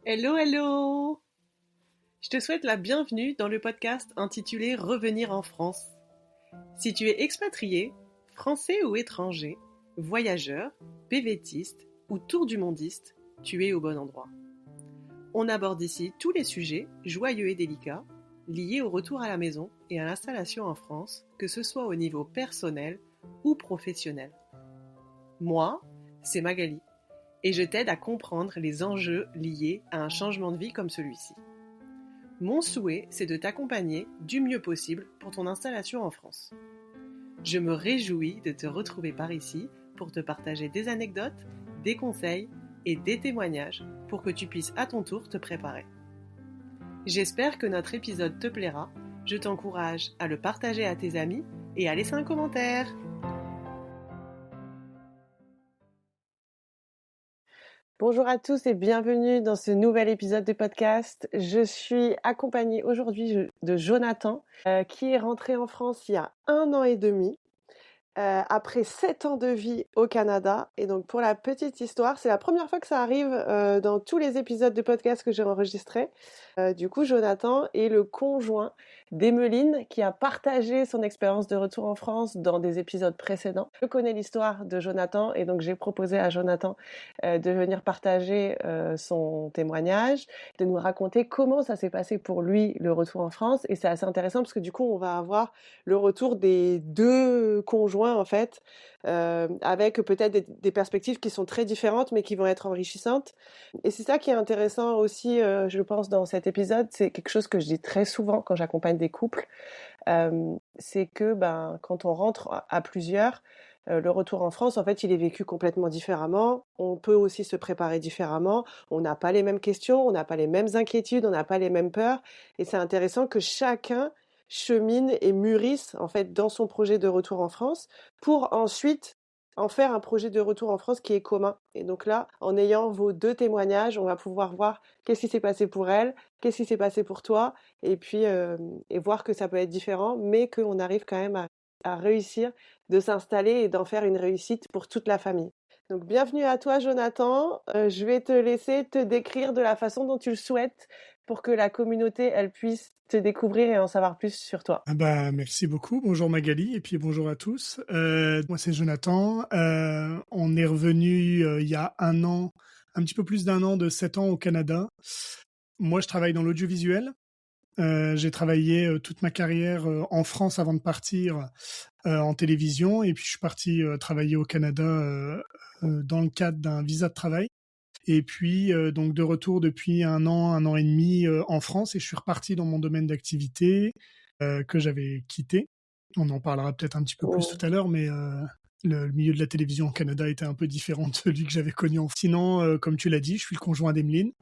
Hello, hello! Je te souhaite la bienvenue dans le podcast intitulé Revenir en France. Si tu es expatrié, français ou étranger, voyageur, PVTiste ou tour du mondiste, tu es au bon endroit. On aborde ici tous les sujets, joyeux et délicats, liés au retour à la maison et à l'installation en France, que ce soit au niveau personnel ou professionnel. Moi, c'est Magali. Et je t'aide à comprendre les enjeux liés à un changement de vie comme celui-ci. Mon souhait, c'est de t'accompagner du mieux possible pour ton installation en France. Je me réjouis de te retrouver par ici pour te partager des anecdotes, des conseils et des témoignages pour que tu puisses à ton tour te préparer. J'espère que notre épisode te plaira. Je t'encourage à le partager à tes amis et à laisser un commentaire. Bonjour à tous et bienvenue dans ce nouvel épisode de podcast. Je suis accompagnée aujourd'hui de Jonathan qui est rentré en France il y a 1 an et demi après 7 ans de vie au Canada. Et donc pour la petite histoire, c'est la première fois que ça arrive dans tous les épisodes de podcast que j'ai enregistrés. Du coup, Jonathan est le conjoint d'Emeline qui a partagé son expérience de retour en France dans des épisodes précédents. Je connais l'histoire de Jonathan et donc j'ai proposé à Jonathan de venir partager son témoignage, de nous raconter comment ça s'est passé pour lui le retour en France. Et c'est assez intéressant parce que du coup, on va avoir le retour des 2 conjoints en fait, avec peut-être des perspectives qui sont très différentes mais qui vont être enrichissantes. Et c'est ça qui est intéressant aussi, je pense, dans cet épisode. C'est quelque chose que je dis très souvent quand j'accompagne des couples. C'est que quand on rentre à plusieurs, le retour en France, en fait, il est vécu complètement différemment. On peut aussi se préparer différemment. On n'a pas les mêmes questions, on n'a pas les mêmes inquiétudes, on n'a pas les mêmes peurs. Et c'est intéressant que chacun chemine et mûrisse, en fait, dans son projet de retour en France pour ensuite en faire un projet de retour en France qui est commun. Et donc là, en ayant vos 2 témoignages, on va pouvoir voir qu'est-ce qui s'est passé pour elle, qu'est-ce qui s'est passé pour toi, et puis et voir que ça peut être différent, mais qu'on arrive quand même à réussir de s'installer et d'en faire une réussite pour toute la famille. Donc bienvenue à toi Jonathan, je vais te laisser te décrire de la façon dont tu le souhaites pour que la communauté elle puisse te découvrir et en savoir plus sur toi. Merci beaucoup. Bonjour Magali et puis bonjour à tous. Moi c'est Jonathan. On est revenu il y a 1 an, un petit peu plus d'1 an, de 7 ans au Canada. Moi je travaille dans l'audiovisuel. J'ai travaillé toute ma carrière en France avant de partir en télévision et puis je suis parti travailler au Canada dans le cadre d'un visa de travail. Et puis, donc de retour depuis 1 an et demi en France, et je suis reparti dans mon domaine d'activité que j'avais quitté. On en parlera peut-être un petit peu plus tout à l'heure, mais le milieu de la télévision au Canada était un peu différent de celui que j'avais connu en France. Sinon, comme tu l'as dit, je suis le conjoint d'Emeline.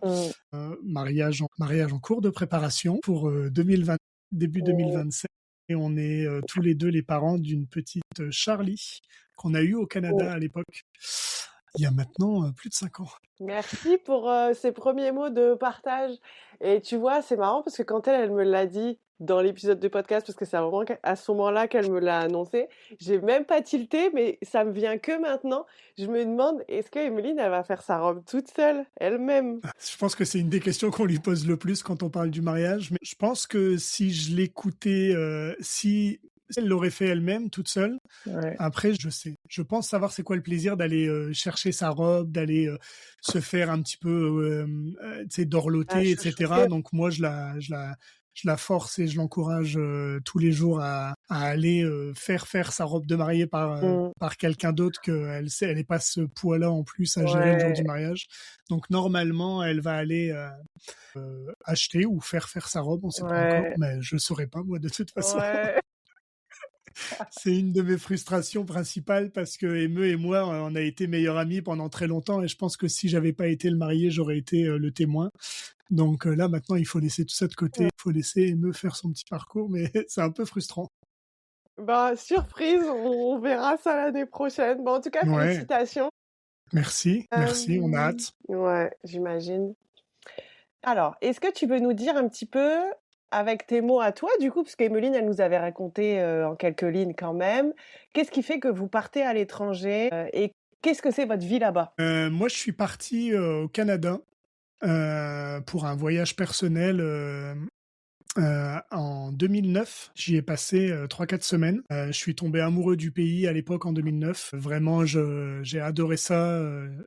Mariage en cours de préparation pour 2020, début 2027. Et on est tous les 2 les parents d'une petite Charlie qu'on a eue au Canada à l'époque. Il y a maintenant plus de 5 ans. Merci pour ces premiers mots de partage. Et tu vois, c'est marrant parce que quand elle me l'a dit dans l'épisode de podcast, parce que c'est vraiment à ce moment-là qu'elle me l'a annoncé, j'ai même pas tilté, mais ça me vient que maintenant. Je me demande, est-ce que Emeline, elle va faire sa robe toute seule, elle-même? Je pense que c'est une des questions qu'on lui pose le plus quand on parle du mariage. Mais je pense que si je l'écoutais, si elle l'aurait fait elle-même, toute seule. Ouais. Après, je pense savoir c'est quoi le plaisir d'aller chercher sa robe, d'aller se faire un petit peu, tu sais, dorloter, etc. Donc moi, je la force et je l'encourage tous les jours à aller faire sa robe de mariée par quelqu'un d'autre, qu'elle sait, elle n'est pas ce poids-là en plus à gérer le jour du mariage. Donc normalement, elle va aller acheter ou faire sa robe, on ne sait pas encore, mais je ne saurais pas moi de toute façon. Ouais. C'est une de mes frustrations principales parce que Eme et moi, on a été meilleurs amis pendant très longtemps, et je pense que si j'avais pas été le marié, j'aurais été le témoin. Donc là, maintenant, il faut laisser tout ça de côté. Il faut laisser Eme faire son petit parcours, mais c'est un peu frustrant. Surprise, on verra ça l'année prochaine. En tout cas, félicitations. Merci, on a hâte. Ouais, j'imagine. Alors, est-ce que tu veux nous dire un petit peu, avec tes mots à toi, du coup, parce qu'Emeline, elle nous avait raconté en quelques lignes quand même, qu'est-ce qui fait que vous partez à l'étranger et qu'est-ce que c'est votre vie là-bas? Moi, je suis parti au Canada pour un voyage personnel en 2009. J'y ai passé 3-4 semaines. Je suis tombé amoureux du pays à l'époque en 2009. Vraiment, j'ai adoré ça.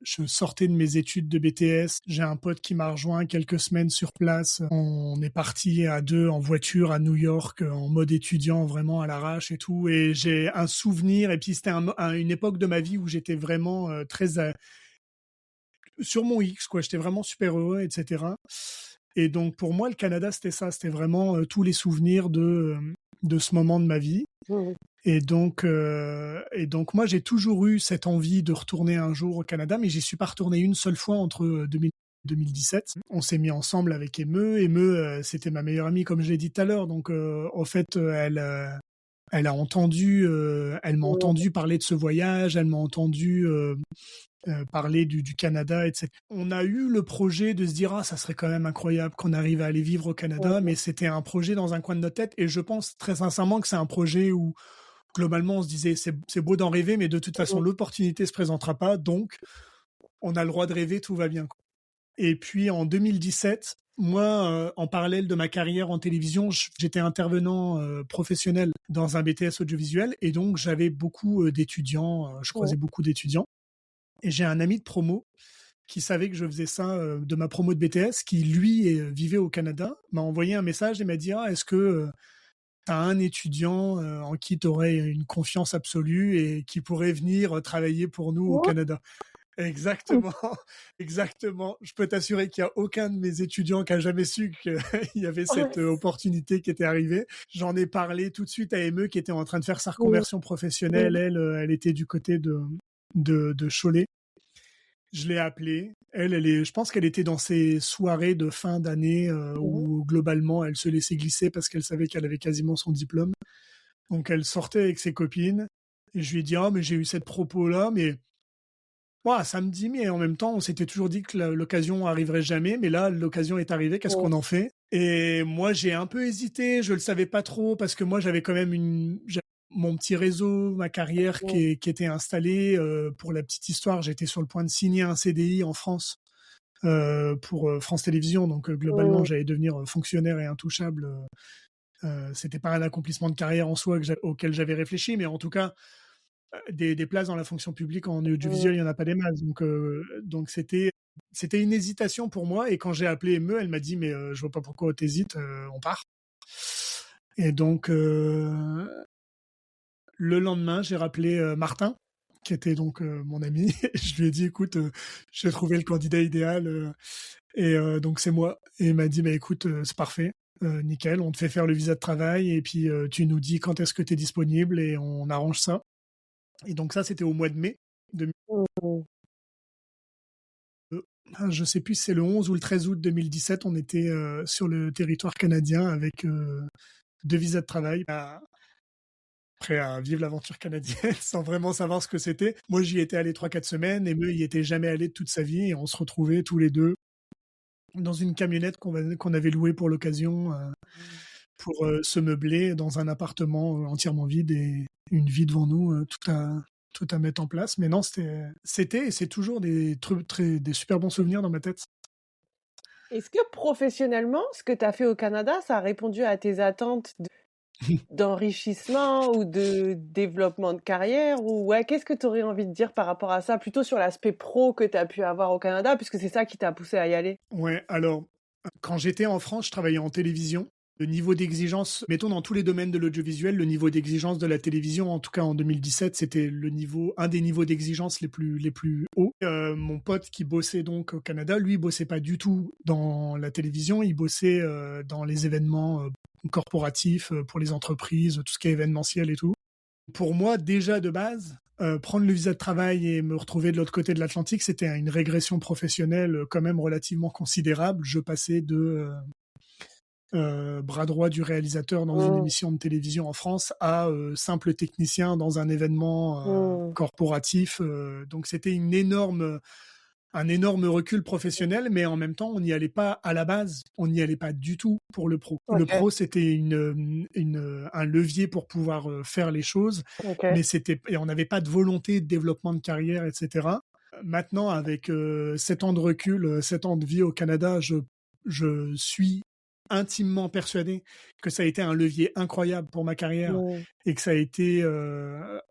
Je sortais de mes études de BTS. J'ai un pote qui m'a rejoint quelques semaines sur place. On est parti à deux en voiture à New York en mode étudiant, vraiment à l'arrache et tout. Et j'ai un souvenir. Et puis c'était une époque de ma vie où j'étais vraiment très sur mon X, quoi. J'étais vraiment super heureux, etc. Et donc, pour moi, le Canada, c'était ça. C'était vraiment tous les souvenirs de ce moment de ma vie. Mmh. Et donc, moi, j'ai toujours eu cette envie de retourner un jour au Canada, mais j'y suis pas retourné une seule fois entre 2000 et 2017. On s'est mis ensemble avec Emeu. Emeu, c'était ma meilleure amie, comme je l'ai dit tout à l'heure. Donc, en fait, elle m'a entendu parler de ce voyage. Elle m'a entendu parler du Canada, etc. On a eu le projet de se dire ça serait quand même incroyable qu'on arrive à aller vivre au Canada, mais c'était un projet dans un coin de notre tête et je pense très sincèrement que c'est un projet où globalement on se disait c'est beau d'en rêver, mais de toute façon l'opportunité se présentera pas, donc on a le droit de rêver, tout va bien. Et puis en 2017, moi, en parallèle de ma carrière en télévision, j'étais intervenant professionnel dans un BTS audiovisuel et donc j'avais beaucoup d'étudiants, je croisais beaucoup d'étudiants. Et j'ai un ami de promo qui savait que je faisais ça de ma promo de BTS, qui lui vivait au Canada, m'a envoyé un message et m'a dit est-ce que tu as un étudiant en qui tu aurais une confiance absolue et qui pourrait venir travailler pour nous au Canada. Exactement, exactement. Je peux t'assurer qu'il n'y a aucun de mes étudiants qui a jamais su qu'il y avait cette opportunité qui était arrivée. J'en ai parlé tout de suite à Emeu qui était en train de faire sa reconversion professionnelle. Elle était du côté de Cholet. Je l'ai appelée. Je pense qu'elle était dans ses soirées de fin d'année où globalement elle se laissait glisser parce qu'elle savait qu'elle avait quasiment son diplôme. Donc elle sortait avec ses copines et je lui ai dit mais j'ai eu cette propos là, mais ça me dit, mais en même temps on s'était toujours dit que l'occasion arriverait jamais, mais là l'occasion est arrivée. Qu'est-ce qu'on en fait? Et moi j'ai un peu hésité, je le savais pas trop parce que moi j'avais quand même mon petit réseau, ma carrière qui était installée. Pour la petite histoire, j'étais sur le point de signer un CDI en France pour France Télévisions. Donc globalement, j'allais devenir fonctionnaire et intouchable. C'était pas un accomplissement de carrière en soi auquel j'avais réfléchi, mais en tout cas, des places dans la fonction publique en audiovisuel, il y en a pas des masses. Donc c'était une hésitation pour moi. Et quand j'ai appelé Emeu, elle m'a dit mais je vois pas pourquoi t'hésites, on part. Et donc le lendemain, j'ai rappelé Martin, qui était donc mon ami. Je lui ai dit, écoute, j'ai trouvé le candidat idéal et donc c'est moi. Et il m'a dit, écoute, c'est parfait, nickel, on te fait faire le visa de travail et puis tu nous dis quand est-ce que tu es disponible et on arrange ça. Et donc ça, c'était au mois de mai. Je sais plus si c'est le 11 ou le 13 août 2017, on était sur le territoire canadien avec 2 visas de travail. Prêt à vivre l'aventure canadienne sans vraiment savoir ce que c'était. Moi, j'y étais allé 3-4 semaines et Emeu y était jamais allé de toute sa vie et on se retrouvait tous les deux dans une camionnette qu'on avait louée pour l'occasion pour se meubler dans un appartement entièrement vide et une vie devant nous, tout à mettre en place. Mais non, c'était et c'est toujours des super bons souvenirs dans ma tête. Est-ce que professionnellement, ce que tu as fait au Canada, ça a répondu à tes attentes d'enrichissement ou de développement de carrière ou qu'est-ce que tu aurais envie de dire par rapport à ça, plutôt sur l'aspect pro que tu as pu avoir au Canada, puisque c'est ça qui t'a poussé à y aller? Ouais, alors, quand j'étais en France, je travaillais en télévision. Le niveau d'exigence, mettons dans tous les domaines de l'audiovisuel, le niveau d'exigence de la télévision, en tout cas en 2017, c'était un des niveaux d'exigence les plus hauts. Mon pote qui bossait donc au Canada, lui, bossait pas du tout dans la télévision, il bossait dans les événements corporatifs pour les entreprises, tout ce qui est événementiel et tout. Pour moi, déjà de base, prendre le visa de travail et me retrouver de l'autre côté de l'Atlantique, c'était une régression professionnelle quand même relativement considérable. Je passais de bras droit du réalisateur dans une émission de télévision en France à simple technicien dans un événement corporatif. Donc c'était un énorme recul professionnel, mais en même temps, on n'y allait pas à la base, on n'y allait pas du tout pour le pro. Okay. Le pro, c'était un levier pour pouvoir faire les choses, mais et on n'avait pas de volonté de développement de carrière, etc. maintenant, avec 7 ans de recul, 7 ans de vie au Canada, je suis intimement persuadé que ça a été un levier incroyable pour ma carrière Mmh. et que ça a été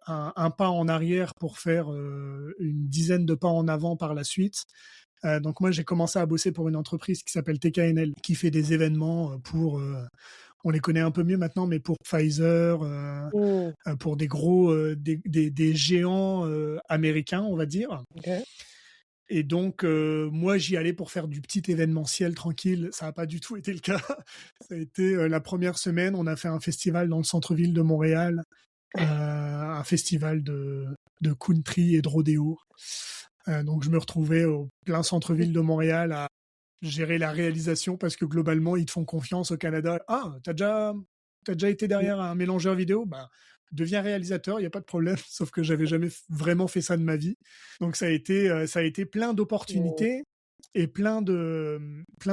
un pas en arrière pour faire une dizaine de pas en avant par la suite. Donc moi, j'ai commencé à bosser pour une entreprise qui s'appelle TKNL, qui fait des événements pour, on les connaît un peu mieux maintenant, mais pour Pfizer, Mmh. pour des gros, des géants américains, on va dire. OK. Et donc, moi, j'y allais pour faire du petit événementiel tranquille. Ça n'a pas du tout été le cas. Ça a été la première semaine, on a fait un festival dans le centre-ville de Montréal, un festival de country et de rodéo. Donc, je me retrouvais au plein centre-ville de Montréal à gérer la réalisation parce que globalement, ils te font confiance au Canada. Ah, t'as déjà été derrière un mélangeur vidéo? Bah, deviens réalisateur, il n'y a pas de problème. Sauf que j'avais jamais vraiment fait ça de ma vie. Donc ça a été plein Mmh. d'opportunités et plein de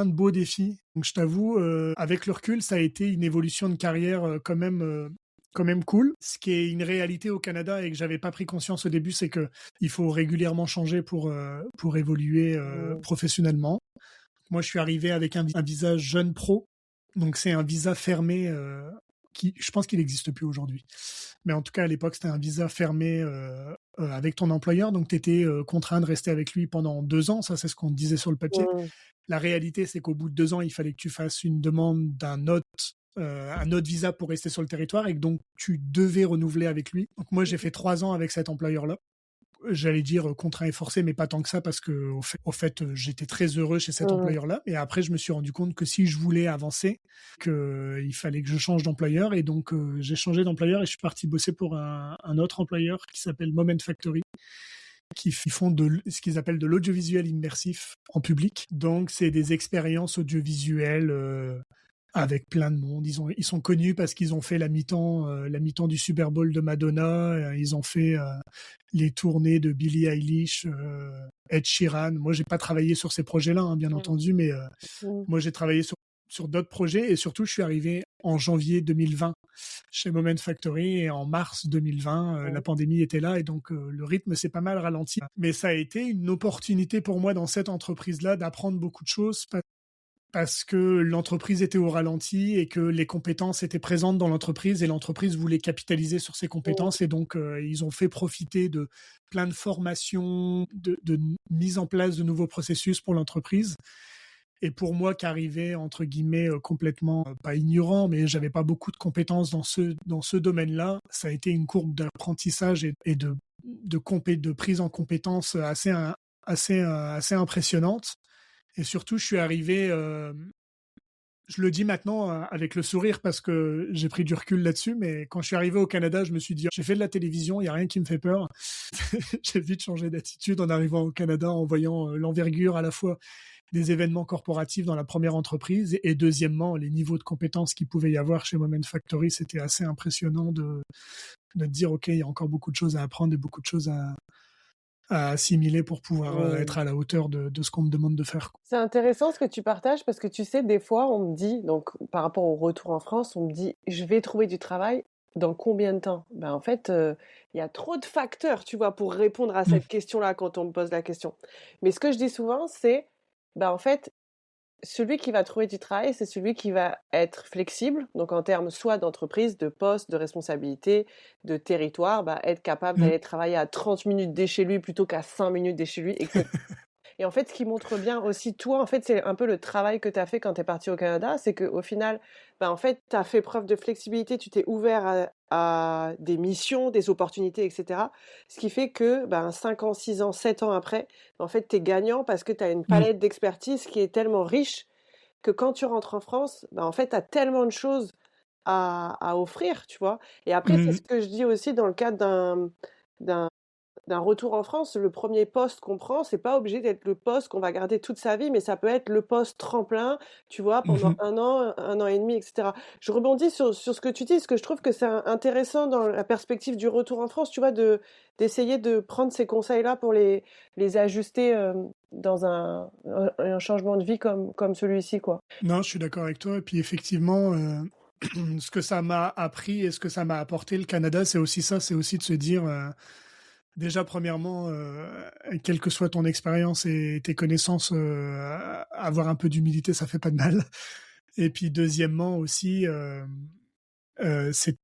beaux défis. Donc je t'avoue, avec le recul, ça a été une évolution de carrière quand même cool. Ce qui est une réalité au Canada et que j'avais pas pris conscience au début, c'est que il faut régulièrement changer pour évoluer Mmh. professionnellement. Moi, je suis arrivé avec un visa jeune pro. Donc, c'est un visa fermé qui, je pense qu'il n'existe plus aujourd'hui. Mais en tout cas, à l'époque, c'était un visa fermé avec ton employeur. Donc, tu étais contraint de rester avec lui pendant 2 ans. Ça, c'est ce qu'on disait sur le papier. Mmh. La réalité, c'est qu'au bout de 2 ans, il fallait que tu fasses une demande un autre visa pour rester sur le territoire et que donc tu devais renouveler avec lui. Donc, moi, j'ai fait 3 ans avec cet employeur-là. J'allais dire contraint et forcé, mais pas tant que ça parce que au fait, j'étais très heureux chez cet Mmh. employeur-là. Et après, je me suis rendu compte que si je voulais avancer, il fallait que je change d'employeur. Et donc, j'ai changé d'employeur et je suis parti bosser pour un autre employeur qui s'appelle Moment Factory, qui font ce qu'ils appellent de l'audiovisuel immersif en public. Donc, c'est des expériences audiovisuelles avec plein de monde. Ils sont connus parce qu'ils ont fait la mi-temps du Super Bowl de Madonna. Ils ont fait les tournées de Billie Eilish, Ed Sheeran. Moi, j'ai pas travaillé sur ces projets-là, hein, bien Mmh. entendu, mais Mmh. moi, j'ai travaillé sur d'autres projets et surtout, je suis arrivé en janvier 2020 chez Moment Factory et en mars 2020, la Mmh. pandémie était là et donc le rythme s'est pas mal ralenti. Mais ça a été une opportunité pour moi dans cette entreprise-là d'apprendre beaucoup de choses parce que l'entreprise était au ralenti et que les compétences étaient présentes dans l'entreprise et l'entreprise voulait capitaliser sur ces Mmh. compétences et donc ils ont fait profiter de plein de formations, de mise en place de nouveaux processus pour l'entreprise. Et pour moi qui arrivais entre guillemets complètement pas ignorant, mais j'avais pas beaucoup de compétences dans ce domaine-là, ça a été une courbe d'apprentissage et de prise en compétences assez impressionnante. Et surtout, je suis arrivé, je le dis maintenant avec le sourire parce que j'ai pris du recul là-dessus, mais quand je suis arrivé au Canada, je me suis dit, j'ai fait de la télévision, il n'y a rien qui me fait peur. J'ai vite changé d'attitude en arrivant au Canada, en voyant l'envergure à la fois des événements corporatifs dans la première entreprise et deuxièmement, les niveaux de compétences qu'il pouvait y avoir chez Moment Factory. C'était assez impressionnant de dire, OK, il y a encore beaucoup de choses à apprendre et beaucoup de choses à assimiler pour pouvoir Mmh. être à la hauteur de ce qu'on me demande de faire. C'est intéressant ce que tu partages parce que tu sais, des fois, on me dit, donc par rapport au retour en France, on me dit, je vais trouver du travail dans combien de temps? Ben, en fait, il y a trop de facteurs, tu vois, pour répondre à Mm. cette question-là quand on me pose la question. Mais ce que je dis souvent, c'est, ben, en fait, celui qui va trouver du travail, c'est celui qui va être flexible, donc en termes soit d'entreprise, de poste, de responsabilité, de territoire, bah, être capable Mm. d'aller travailler à 30 minutes de chez lui plutôt qu'à 5 minutes de chez lui, etc. Et en fait, ce qui montre bien aussi, toi, en fait, c'est un peu le travail que tu as fait quand tu es parti au Canada, c'est qu'au final, bah, en fait, tu as fait preuve de flexibilité, tu t'es ouvert à des missions, des opportunités, etc. Ce qui fait que ben, 5 ans, 6 ans, 7 ans après, en fait, tu es gagnant parce que tu as une Mm. palette d'expertise qui est tellement riche que quand tu rentres en France, ben, en fait, tu as tellement de choses à offrir, tu vois. Et après, c'est Mm. ce que je dis aussi dans le cadre d'un d'un retour en France, le premier poste qu'on prend, c'est pas obligé d'être le poste qu'on va garder toute sa vie, mais ça peut être le poste tremplin, tu vois, pendant Mhm. 1 an et demi, etc. Je rebondis sur ce que tu dis, parce que je trouve que c'est intéressant dans la perspective du retour en France, tu vois, d'essayer de prendre ces conseils-là pour les ajuster dans un changement de vie comme celui-ci, quoi. Non, je suis d'accord avec toi. Et puis effectivement, ce que ça m'a appris et ce que ça m'a apporté le Canada, c'est aussi ça, c'est aussi de se dire, Déjà, premièrement, quelle que soit ton expérience et tes connaissances, avoir un peu d'humilité, ça fait pas de mal. Et puis, deuxièmement aussi, c'est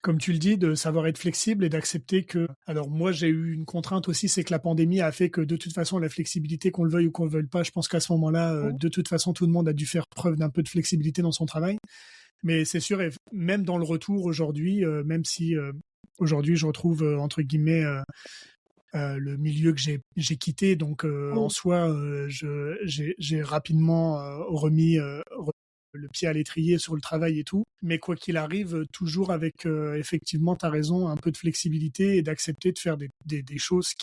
comme tu le dis, de savoir être flexible et d'accepter que. Alors moi, j'ai eu une contrainte aussi, c'est que la pandémie a fait que de toute façon, la flexibilité, qu'on le veuille ou qu'on le veuille pas, je pense qu'à ce moment-là, Mmh. de toute façon, tout le monde a dû faire preuve d'un peu de flexibilité dans son travail. Mais c'est sûr, et même dans le retour aujourd'hui, même si aujourd'hui je retrouve entre guillemets le milieu que j'ai quitté, donc en Mmh. soi, j'ai rapidement remis le pied à l'étrier sur le travail et tout. Mais quoi qu'il arrive, toujours avec effectivement, t'as raison, un peu de flexibilité et d'accepter de faire des choses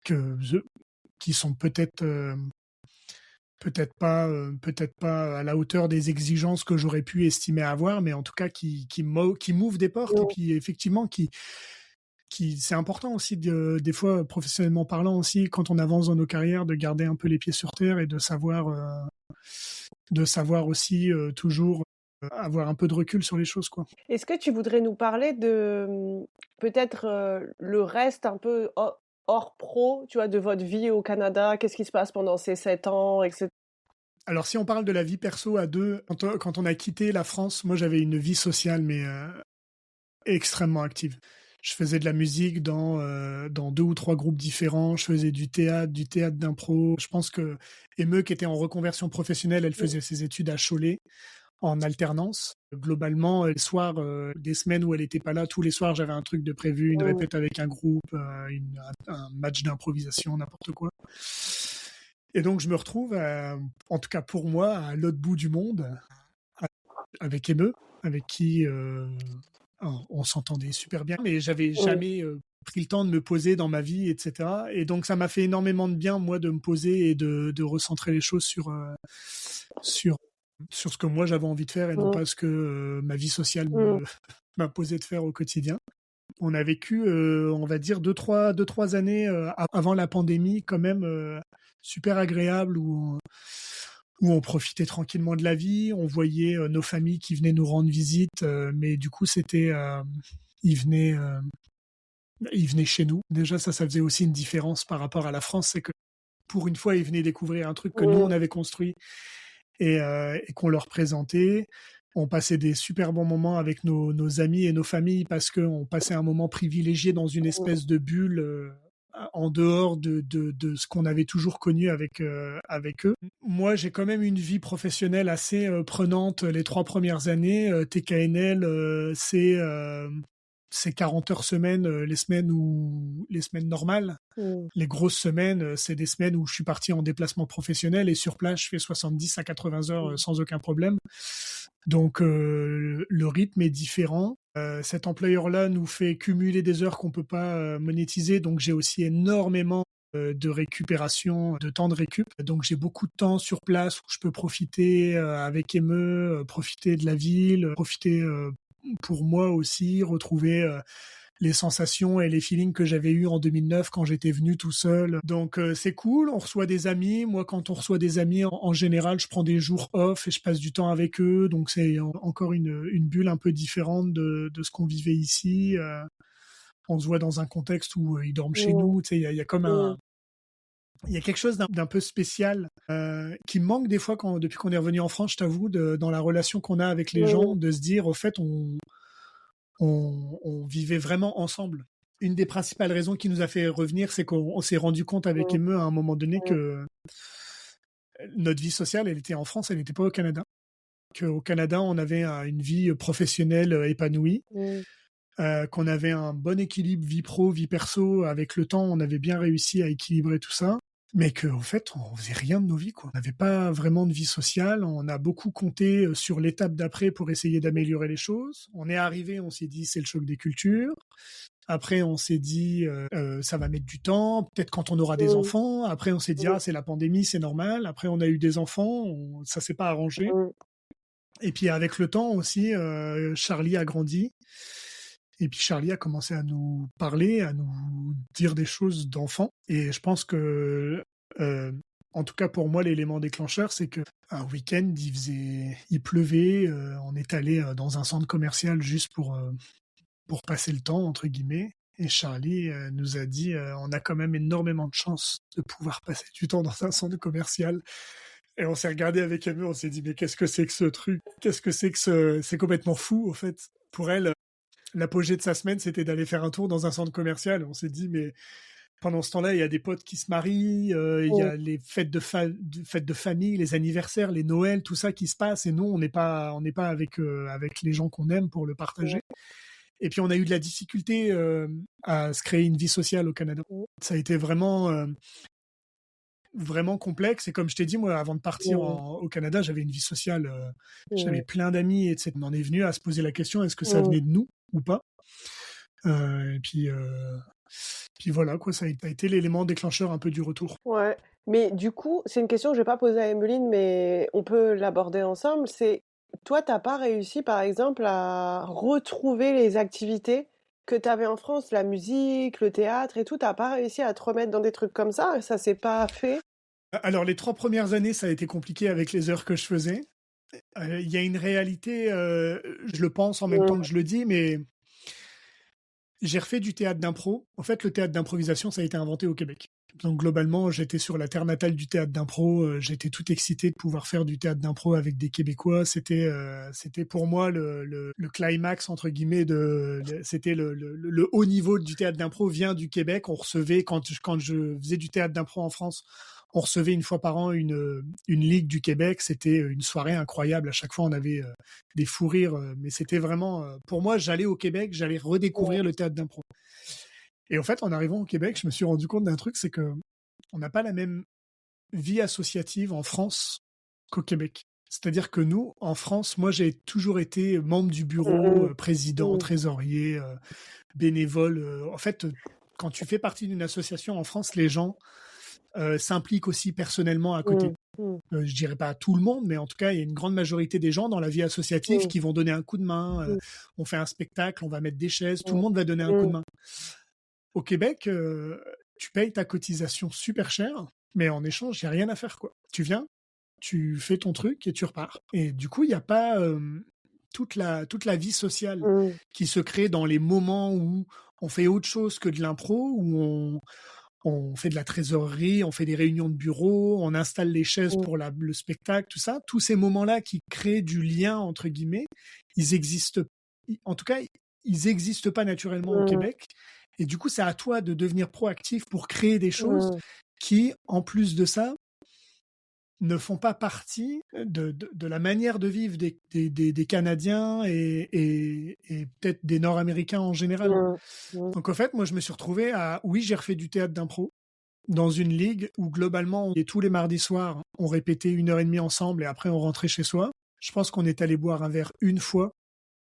que, qui sont peut-être pas à la hauteur des exigences que j'aurais pu estimer avoir, mais en tout cas qui m'ouvrent des portes et Mmh. puis effectivement qui c'est important aussi des fois professionnellement parlant aussi quand on avance dans nos carrières de garder un peu les pieds sur terre et de savoir aussi toujours avoir un peu de recul sur les choses quoi. Est-ce que tu voudrais nous parler de, peut-être, le reste un peu hors pro, tu vois, de votre vie au Canada? Qu'est-ce qui se passe pendant ces 7 ans et cetera? Alors si on parle de la vie perso à deux, quand on a quitté la France, moi j'avais une vie sociale mais extrêmement active. Je faisais de la musique dans deux ou trois groupes différents. Je faisais du théâtre d'impro. Je pense que Emeu, qui était en reconversion professionnelle, elle Mmh. faisait ses études à Cholet en alternance. Globalement, les soirs, des semaines où elle n'était pas là, tous les soirs, j'avais un truc de prévu, une Mmh. répète avec un groupe, un match d'improvisation, n'importe quoi. Et donc, je me retrouve, en tout cas pour moi, à l'autre bout du monde, avec Emeu, avec qui on s'entendait super bien, mais j'avais Mmh. jamais pris le temps de me poser dans ma vie, etc. Et donc ça m'a fait énormément de bien, moi, de me poser et de recentrer les choses sur, sur ce que moi j'avais envie de faire et non Mmh. pas ce que ma vie sociale Mmh. m'imposait de faire au quotidien. On a vécu, on va dire, deux, trois années avant la pandémie, quand même super agréable où on profitait tranquillement de la vie, on voyait nos familles qui venaient nous rendre visite, mais du coup c'était ils venaient ils venaient chez nous. Déjà ça faisait aussi une différence par rapport à la France, c'est que pour une fois ils venaient découvrir un truc que nous on Mmh. avait construit et qu'on leur présentait. On passait des super bons moments avec nos amis et nos familles parce qu'on passait un moment privilégié dans une Mmh. espèce de bulle en dehors de ce qu'on avait toujours connu avec eux. Moi, j'ai quand même une vie professionnelle assez prenante les 3 premières années. TKNL, c'est 40 heures semaine, les semaines normales. Mmh. Les grosses semaines, c'est des semaines où je suis parti en déplacement professionnel et sur place, je fais 70 à 80 heures Mmh. sans aucun problème. Donc, le rythme est différent. Cet employeur-là nous fait cumuler des heures qu'on peut pas monétiser. Donc, j'ai aussi énormément de récupération, de temps de récup. Donc, j'ai beaucoup de temps sur place où je peux profiter avec Emeu, profiter de la ville, profiter pour moi aussi, retrouver les sensations et les feelings que j'avais eus en 2009 quand j'étais venu tout seul. Donc c'est cool, on reçoit des amis. Moi, quand on reçoit des amis, en général, je prends des jours off et je passe du temps avec eux. Donc c'est encore une bulle un peu différente de ce qu'on vivait ici. On se voit dans un contexte où ils dorment chez Mmh. nous. Tu sais, il y a comme Mmh. il y a quelque chose d'un peu spécial qui me manque des fois depuis qu'on est revenu en France, je t'avoue, dans la relation qu'on a avec les Mmh. gens, de se dire, au fait, on vivait vraiment ensemble. Une des principales raisons qui nous a fait revenir, c'est qu'on s'est rendu compte avec Mmh. Emeu à un moment donné Mmh. que notre vie sociale, elle était en France, elle n'était pas au Canada. Qu'au Canada, on avait une vie professionnelle épanouie, Mmh. qu'on avait un bon équilibre vie pro, vie perso. Avec le temps, on avait bien réussi à équilibrer tout ça. Mais qu'en fait, on faisait rien de nos vies, quoi. On n'avait pas vraiment de vie sociale. On a beaucoup compté sur l'étape d'après pour essayer d'améliorer les choses. On est arrivé, on s'est dit, c'est le choc des cultures. Après, on s'est dit, ça va mettre du temps, peut-être quand on aura des Mmh. enfants. Après, on s'est dit, Mmh. ah, c'est la pandémie, c'est normal. Après, on a eu des enfants, ça s'est pas arrangé. Mmh. Et puis, avec le temps aussi, Charlie a grandi. Et puis, Charlie a commencé à nous parler, à nous dire des choses d'enfant. Et je pense que, en tout cas pour moi, l'élément déclencheur, c'est que un week-end, il pleuvait, on est allé dans un centre commercial juste pour passer le temps, entre guillemets. Et Charlie nous a dit, on a quand même énormément de chance de pouvoir passer du temps dans un centre commercial. Et on s'est regardé avec Amy, on s'est dit, mais qu'est-ce que c'est que ce truc? Qu'est-ce que c'est que c'est complètement fou, en fait. Pour elle, l'apogée de sa semaine, c'était d'aller faire un tour dans un centre commercial. On s'est dit, mais pendant ce temps-là, il y a des potes qui se marient, il y a les fêtes de famille, les anniversaires, les Noëls, tout ça qui se passe. Et nous, on n'est pas avec les gens qu'on aime pour le partager. Et puis, on a eu de la difficulté à se créer une vie sociale au Canada. Ça a été vraiment complexe. Et comme je t'ai dit, moi, avant de partir au Canada, j'avais une vie sociale. J'avais plein d'amis, etc. On en est venu à se poser la question, est-ce que ça venait de nous ou pas? Et puis voilà, quoi, ça a été l'élément déclencheur un peu du retour. Ouais. Mais du coup, c'est une question que je vais pas poser à Emeline, mais on peut l'aborder ensemble. C'est, toi, t'as pas réussi, par exemple, à retrouver les activités que tu avais en France, la musique, le théâtre et tout. T'as pas réussi à te remettre dans des trucs comme ça? Ça s'est pas fait? Alors, les 3 premières années, ça a été compliqué avec les heures que je faisais. Il y a une réalité, je le pense en même temps que je le dis, mais j'ai refait du théâtre d'impro. En fait, le théâtre d'improvisation, ça a été inventé au Québec. Donc, globalement, j'étais sur la terre natale du théâtre d'impro. J'étais tout excité de pouvoir faire du théâtre d'impro avec des Québécois. C'était pour moi le climax, entre guillemets, c'était le haut niveau du théâtre d'impro vient du Québec. On recevait, quand je faisais du théâtre d'impro en France, on recevait une fois par an une ligue du Québec. C'était une soirée incroyable. À chaque fois, on avait des fous rires. Mais c'était vraiment... pour moi, j'allais au Québec, j'allais redécouvrir le théâtre d'impro. Et en fait, en arrivant au Québec, je me suis rendu compte d'un truc, c'est que on n'a pas la même vie associative en France qu'au Québec. C'est-à-dire que nous, en France, moi, j'ai toujours été membre du bureau, président, trésorier, bénévole. En fait, quand tu fais partie d'une association en France, les gens s'impliquent aussi personnellement à côté. Je dirais pas à tout le monde, mais en tout cas, il y a une grande majorité des gens dans la vie associative qui vont donner un coup de main. On fait un spectacle, on va mettre des chaises, tout le monde va donner un coup de main. Au Québec, tu payes ta cotisation super cher, mais en échange, il n'y a rien à faire, quoi. Tu viens, tu fais ton truc et tu repars. Et du coup, il n'y a pas toute la vie sociale qui se crée dans les moments où on fait autre chose que de l'impro, où on fait de la trésorerie, on fait des réunions de bureau, on installe les chaises pour le spectacle, tout ça. Tous ces moments-là qui créent du lien, entre guillemets, ils existent. En tout cas, ils n'existent pas naturellement au Québec. Et du coup, c'est à toi de devenir proactif pour créer des choses qui, en plus de ça, ne font pas partie de la manière de vivre des Canadiens et peut-être des Nord-Américains en général. Donc, en fait, moi, je me suis retrouvé oui, j'ai refait du théâtre d'impro dans une ligue où, globalement, tous les mardis soirs, on répétait 1h30 ensemble et après, on rentrait chez soi. Je pense qu'on est allé boire un verre une fois,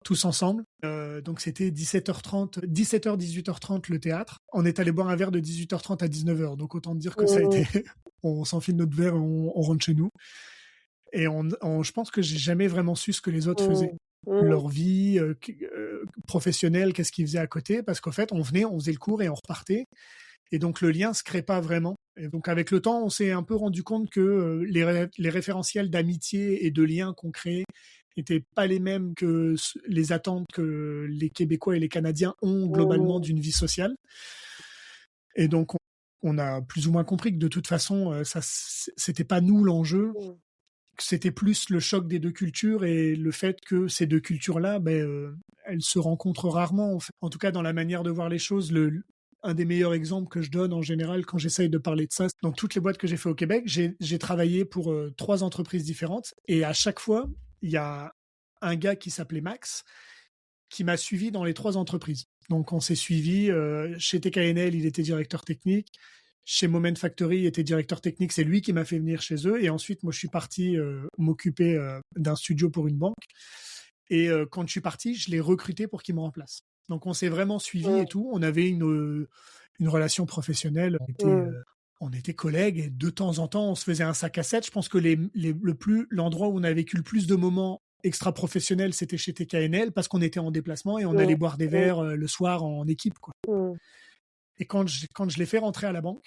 tous ensemble. Donc c'était 17h30, 17h, 18h30 le théâtre. On est allé boire un verre de 18h30 à 19h. Donc autant dire que ça a été... on s'enfile notre verre et on rentre chez nous. Et je pense que j'ai jamais vraiment su ce que les autres faisaient. Leur vie professionnelle, qu'est-ce qu'ils faisaient à côté. Parce qu'en fait, on venait, on faisait le cours et on repartait. Et donc le lien se crée pas vraiment. Et donc avec le temps, on s'est un peu rendu compte que les référentiels d'amitié et de lien qu'on crée n'étaient pas les mêmes que les attentes que les Québécois et les Canadiens ont globalement d'une vie sociale. Et donc, on a plus ou moins compris que de toute façon, ça, c'était pas nous l'enjeu, que c'était plus le choc des deux cultures et le fait que ces deux cultures-là, elles se rencontrent rarement. En tout cas, dans la manière de voir les choses, un des meilleurs exemples que je donne en général quand j'essaye de parler de ça, dans toutes les boîtes que j'ai fait au Québec, j'ai travaillé pour 3 entreprises différentes et à chaque fois, il y a un gars qui s'appelait Max qui m'a suivi dans les 3 entreprises. Donc on s'est suivi chez TKNL, il était directeur technique. Chez Moment Factory, il était directeur technique. C'est lui qui m'a fait venir chez eux. Et ensuite, moi, je suis parti m'occuper d'un studio pour une banque. Et quand je suis parti, je l'ai recruté pour qu'il me remplace. Donc on s'est vraiment suivi et tout. On avait une relation professionnelle. On était collègues et de temps en temps, on se faisait un sac à 7. Je pense que l'endroit où on a vécu le plus de moments extra-professionnels, c'était chez TKNL parce qu'on était en déplacement et on allait boire des verres le soir en équipe, quoi. Et quand je l'ai fait rentrer à la banque,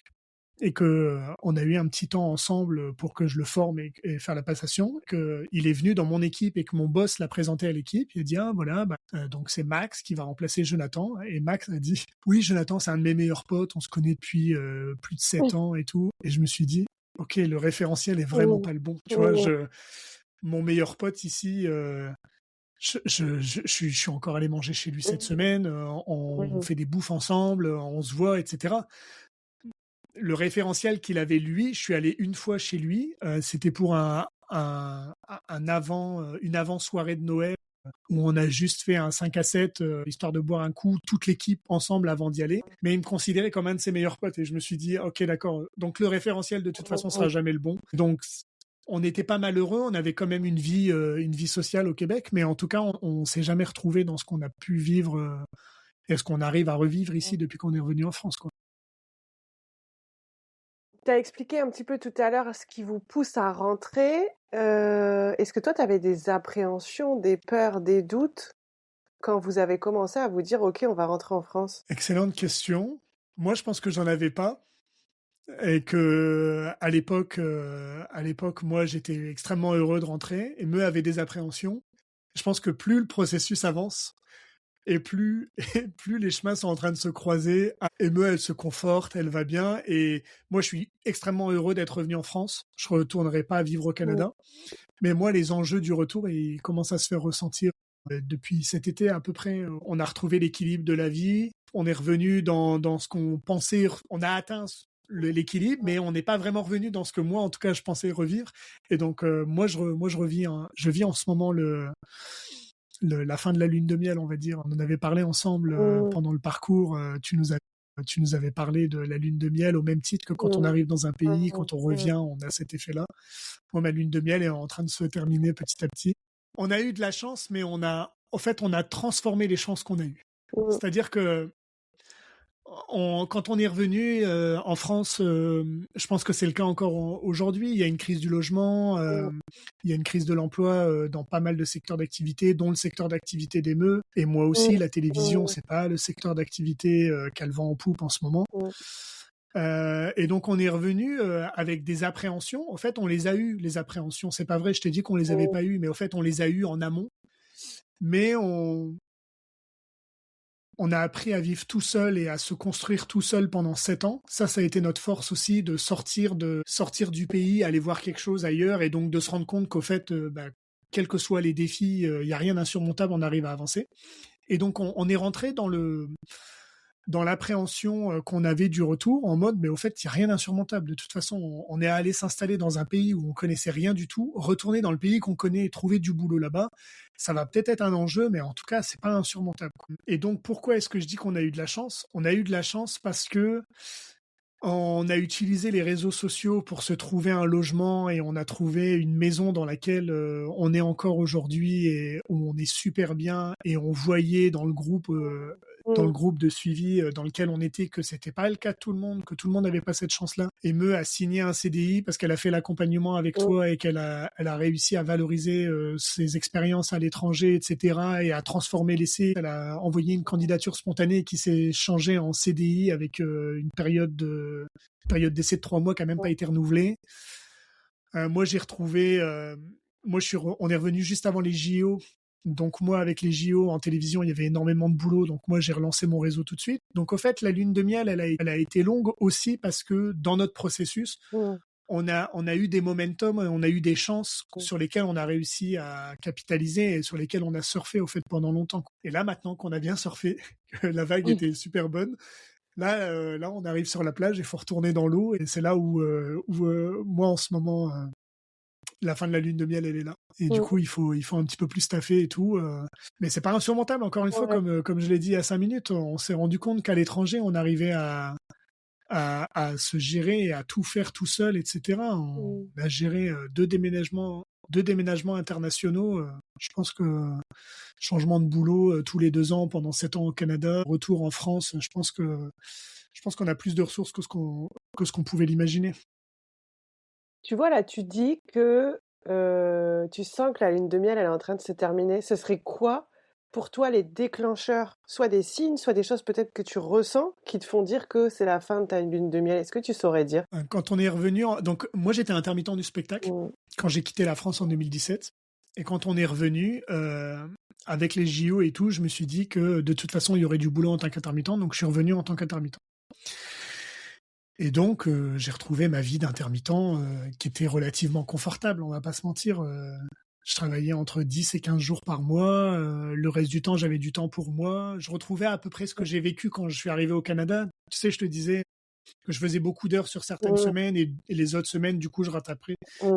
et que on a eu un petit temps ensemble pour que je le forme et faire la passation, que il est venu dans mon équipe et que mon boss l'a présenté à l'équipe. Il a dit, ah voilà, donc c'est Max qui va remplacer Jonathan. Et Max a dit, oui, Jonathan, c'est un de mes meilleurs potes, on se connaît depuis plus de 7 ans et tout. Et je me suis dit, ok, le référentiel est vraiment pas le bon. Tu vois, mon meilleur pote ici, je suis encore allé manger chez lui cette semaine, on fait des bouffes ensemble, on se voit, etc. Le référentiel qu'il avait lui, je suis allé une fois chez lui, c'était pour une avant-soirée de Noël où on a juste fait un 5 à 7, histoire de boire un coup, toute l'équipe ensemble avant d'y aller. Mais il me considérait comme un de ses meilleurs potes et je me suis dit, ok, d'accord, donc le référentiel de toute façon sera jamais le bon. Donc on n'était pas malheureux, on avait quand même une vie sociale au Québec, mais en tout cas, on s'est jamais retrouvé dans ce qu'on a pu vivre et ce qu'on arrive à revivre ici depuis qu'on est revenu en France, quoi. Tu as expliqué un petit peu tout à l'heure ce qui vous pousse à rentrer. Est-ce que toi, tu avais des appréhensions, des peurs, des doutes quand vous avez commencé à vous dire, OK, on va rentrer en France? Excellente question. Moi, je pense que j'en avais pas. Et que à l'époque, moi, j'étais extrêmement heureux de rentrer et me avait des appréhensions. Je pense que plus le processus avance et plus, et plus les chemins sont en train de se croiser, et me, elle se conforte, elle va bien. Et moi, je suis extrêmement heureux d'être revenu en France. Je retournerai pas vivre au Mmh. Canada. Mais moi, les enjeux du retour, ils commencent à se faire ressentir depuis cet été à peu près. On a retrouvé l'équilibre de la vie. On est revenu dans ce qu'on pensait. On a atteint l'équilibre, mais on n'est pas vraiment revenu dans ce que moi, en tout cas, je pensais revivre. Et donc, moi, je vis en ce moment la fin de la lune de miel, on va dire. On en avait parlé ensemble Mmh. pendant le parcours. Tu nous avais parlé de la lune de miel au même titre que quand on Mmh. arrive dans un pays, Mmh. quand on Mmh. revient, on a cet effet-là. Moi, ma lune de miel est en train de se terminer petit à petit. On a eu de la chance, mais en fait, on a transformé les chances qu'on a eues. Mmh. C'est-à-dire que quand on est revenu en France, je pense que c'est le cas encore aujourd'hui. Il y a une crise du logement, Mmh. il y a une crise de l'emploi dans pas mal de secteurs d'activité, dont le secteur d'activité des meux. Et moi aussi, Mmh. la télévision, c'est pas le secteur d'activité qu'elle vend en poupe en ce moment. Mmh. Et donc on est revenu avec des appréhensions. En fait, on les a eues, les appréhensions. C'est pas vrai, je t'ai dit qu'on les avait Mmh. pas eues, mais en fait, on les a eues en amont. Mais on a appris à vivre tout seul et à se construire tout seul pendant 7 ans. Ça a été notre force aussi de sortir du pays, aller voir quelque chose ailleurs et donc de se rendre compte qu'au fait, quels que soient les défis, il y a rien d'insurmontable, on arrive à avancer. Et donc on est rentré dans l'appréhension qu'on avait du retour, en mode, mais au fait, il n'y a rien d'insurmontable. De toute façon, on est allé s'installer dans un pays où on connaissait rien du tout, retourner dans le pays qu'on connaît et trouver du boulot là-bas, ça va peut-être être un enjeu, mais en tout cas, c'est pas insurmontable. Et donc, pourquoi est-ce que je dis qu'on a eu de la chance? On a eu de la chance parce que on a utilisé les réseaux sociaux pour se trouver un logement et on a trouvé une maison dans laquelle on est encore aujourd'hui et où on est super bien et on voyait dans le Mmh. groupe de suivi dans lequel on était que c'était pas le cas de tout le monde, que tout le monde n'avait pas cette chance-là. Et Me a signé un CDI parce qu'elle a fait l'accompagnement avec Mmh. toi et elle a réussi à valoriser ses expériences à l'étranger, etc. et à transformer l'essai. Elle a envoyé une candidature spontanée qui s'est changée en CDI avec une période d'essai de 3 mois qui a même pas été renouvelée. Moi, j'ai retrouvé. On est revenu juste avant les JO. Donc moi, avec les JO en télévision, il y avait énormément de boulot. Donc moi, j'ai relancé mon réseau tout de suite. Donc au fait, la lune de miel, elle a été longue aussi parce que dans notre processus, Mmh. on a eu des momentum, on a eu des chances Mmh. sur lesquelles on a réussi à capitaliser et sur lesquelles on a surfé au fait pendant longtemps. Et là, maintenant qu'on a bien surfé, que la vague Mmh. était super bonne, là, on arrive sur la plage, il faut retourner dans l'eau et c'est là où moi en ce moment, la fin de la lune de miel, elle est là. Et du Mmh. coup, il faut un petit peu plus taffer et tout. Mais c'est pas insurmontable. Encore une fois, Ouais. comme je l'ai dit il y a 5 minutes, on s'est rendu compte qu'à l'étranger, on arrivait à se gérer et à tout faire tout seul, etc. On Mmh. a géré deux déménagements internationaux. Je pense que changement de boulot tous les 2 ans pendant 7 ans au Canada, retour en France. Je pense qu'on a plus de ressources que ce qu'on pouvait l'imaginer. Tu vois, là, tu dis que tu sens que la lune de miel, elle est en train de se terminer. Ce serait quoi pour toi les déclencheurs, soit des signes, soit des choses peut-être que tu ressens qui te font dire que c'est la fin de ta lune de miel? Est-ce que tu saurais dire? Quand on est revenu, donc moi j'étais intermittent du spectacle Mmh. quand j'ai quitté la France en 2017. Et quand on est revenu, avec les JO et tout, je me suis dit que de toute façon il y aurait du boulot en tant qu'intermittent, donc je suis revenu en tant qu'intermittent. Et donc j'ai retrouvé ma vie d'intermittent qui était relativement confortable, on va pas se mentir. Je travaillais entre 10 et 15 jours par mois. Le reste du temps, j'avais du temps pour moi. Je retrouvais à peu près ce que j'ai vécu quand je suis arrivé au Canada. Tu sais, je te disais que je faisais beaucoup d'heures sur certaines Mmh, semaines et les autres semaines, du coup, mmh,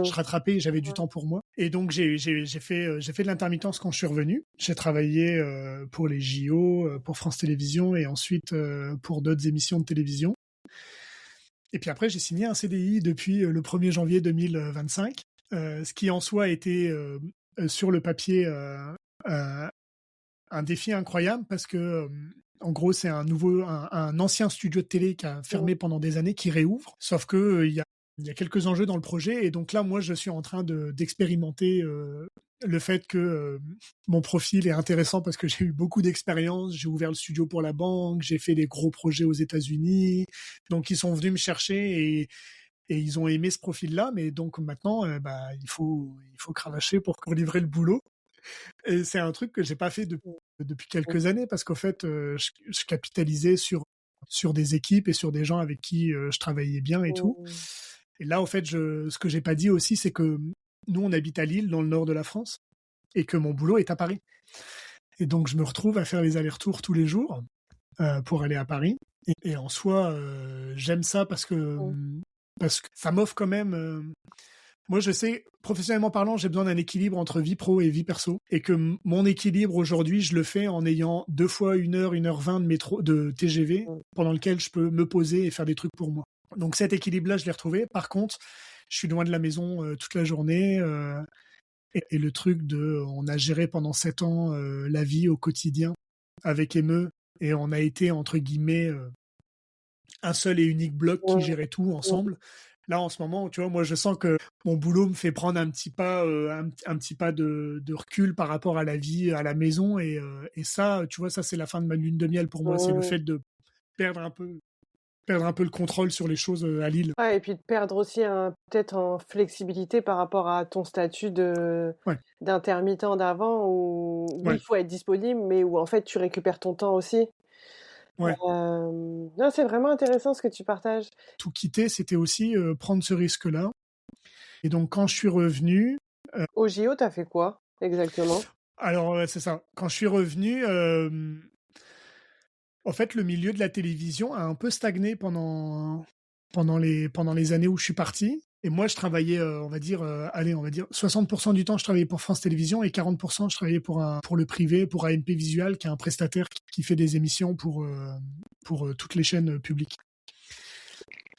je rattrapais et j'avais du temps pour moi. Et donc, j'ai fait de l'intermittence quand je suis revenu. J'ai travaillé pour les JO, pour France Télévisions et ensuite pour d'autres émissions de télévision. Et puis après, j'ai signé un CDI depuis le 1er janvier 2025, ce qui en soi était sur le papier euh, un défi incroyable parce que, en gros, c'est un ancien studio de télé qui a mmh. fermé pendant des années qui réouvre. Sauf que il y a quelques enjeux dans le projet et donc là, moi, je suis en train d'expérimenter le fait que mon profil est intéressant parce que j'ai eu beaucoup d'expérience. J'ai ouvert le studio pour la banque, j'ai fait des gros projets aux États-Unis, donc ils sont venus me chercher et ils ont aimé ce profil-là. Mais donc maintenant, il faut cravacher pour livrer le boulot. Et c'est un truc que j'ai pas fait depuis quelques années parce qu'au fait, je capitalisais sur des équipes et sur des gens avec qui je travaillais bien et tout. Mmh. Et là, au fait, ce que j'ai pas dit aussi, c'est que nous, on habite à Lille, dans le nord de la France, et que mon boulot est à Paris. Et donc, je me retrouve à faire les allers-retours tous les jours pour aller à Paris. Et en soi, j'aime ça parce que ça m'offre quand même. Moi, je sais, professionnellement parlant, j'ai besoin d'un équilibre entre vie pro et vie perso. Et que mon équilibre aujourd'hui, je le fais en ayant 2 fois 1 heure, 1 h 20 de TGV Mmh. pendant lequel je peux me poser et faire des trucs pour moi. Donc cet équilibre-là, je l'ai retrouvé. Par contre, je suis loin de la maison toute la journée. Et le truc on a géré pendant 7 ans la vie au quotidien avec Emeu. Et on a été, entre guillemets, un seul et unique bloc qui Mmh. gérait tout Mmh. ensemble. Là, en ce moment, tu vois, moi, je sens que mon boulot me fait prendre un petit pas, un petit pas de recul par rapport à la vie, à la maison. Et ça, tu vois, ça, c'est la fin de ma lune de miel pour moi. C'est le Mmh. fait de perdre un peu, perdre un peu le contrôle sur les choses à Lille. Ouais, et puis de perdre aussi peut-être en flexibilité par rapport à ton statut Ouais, d'intermittent d'avant où oui, il ouais, faut être disponible, mais où en fait tu récupères ton temps aussi. ouais. Non, c'est vraiment intéressant ce que tu partages. Tout quitter, c'était aussi prendre ce risque-là. Et donc, quand je suis revenu, Au JO, t'as fait quoi exactement? alors c'est ça. Quand je suis revenu, en fait, le milieu de la télévision a un peu stagné pendant les années où je suis parti. Et moi, je travaillais, on va dire 60% du temps, je travaillais pour France Télévisions et 40% je travaillais pour le privé, pour AMP Visual, qui est un prestataire qui fait des émissions pour toutes les chaînes publiques.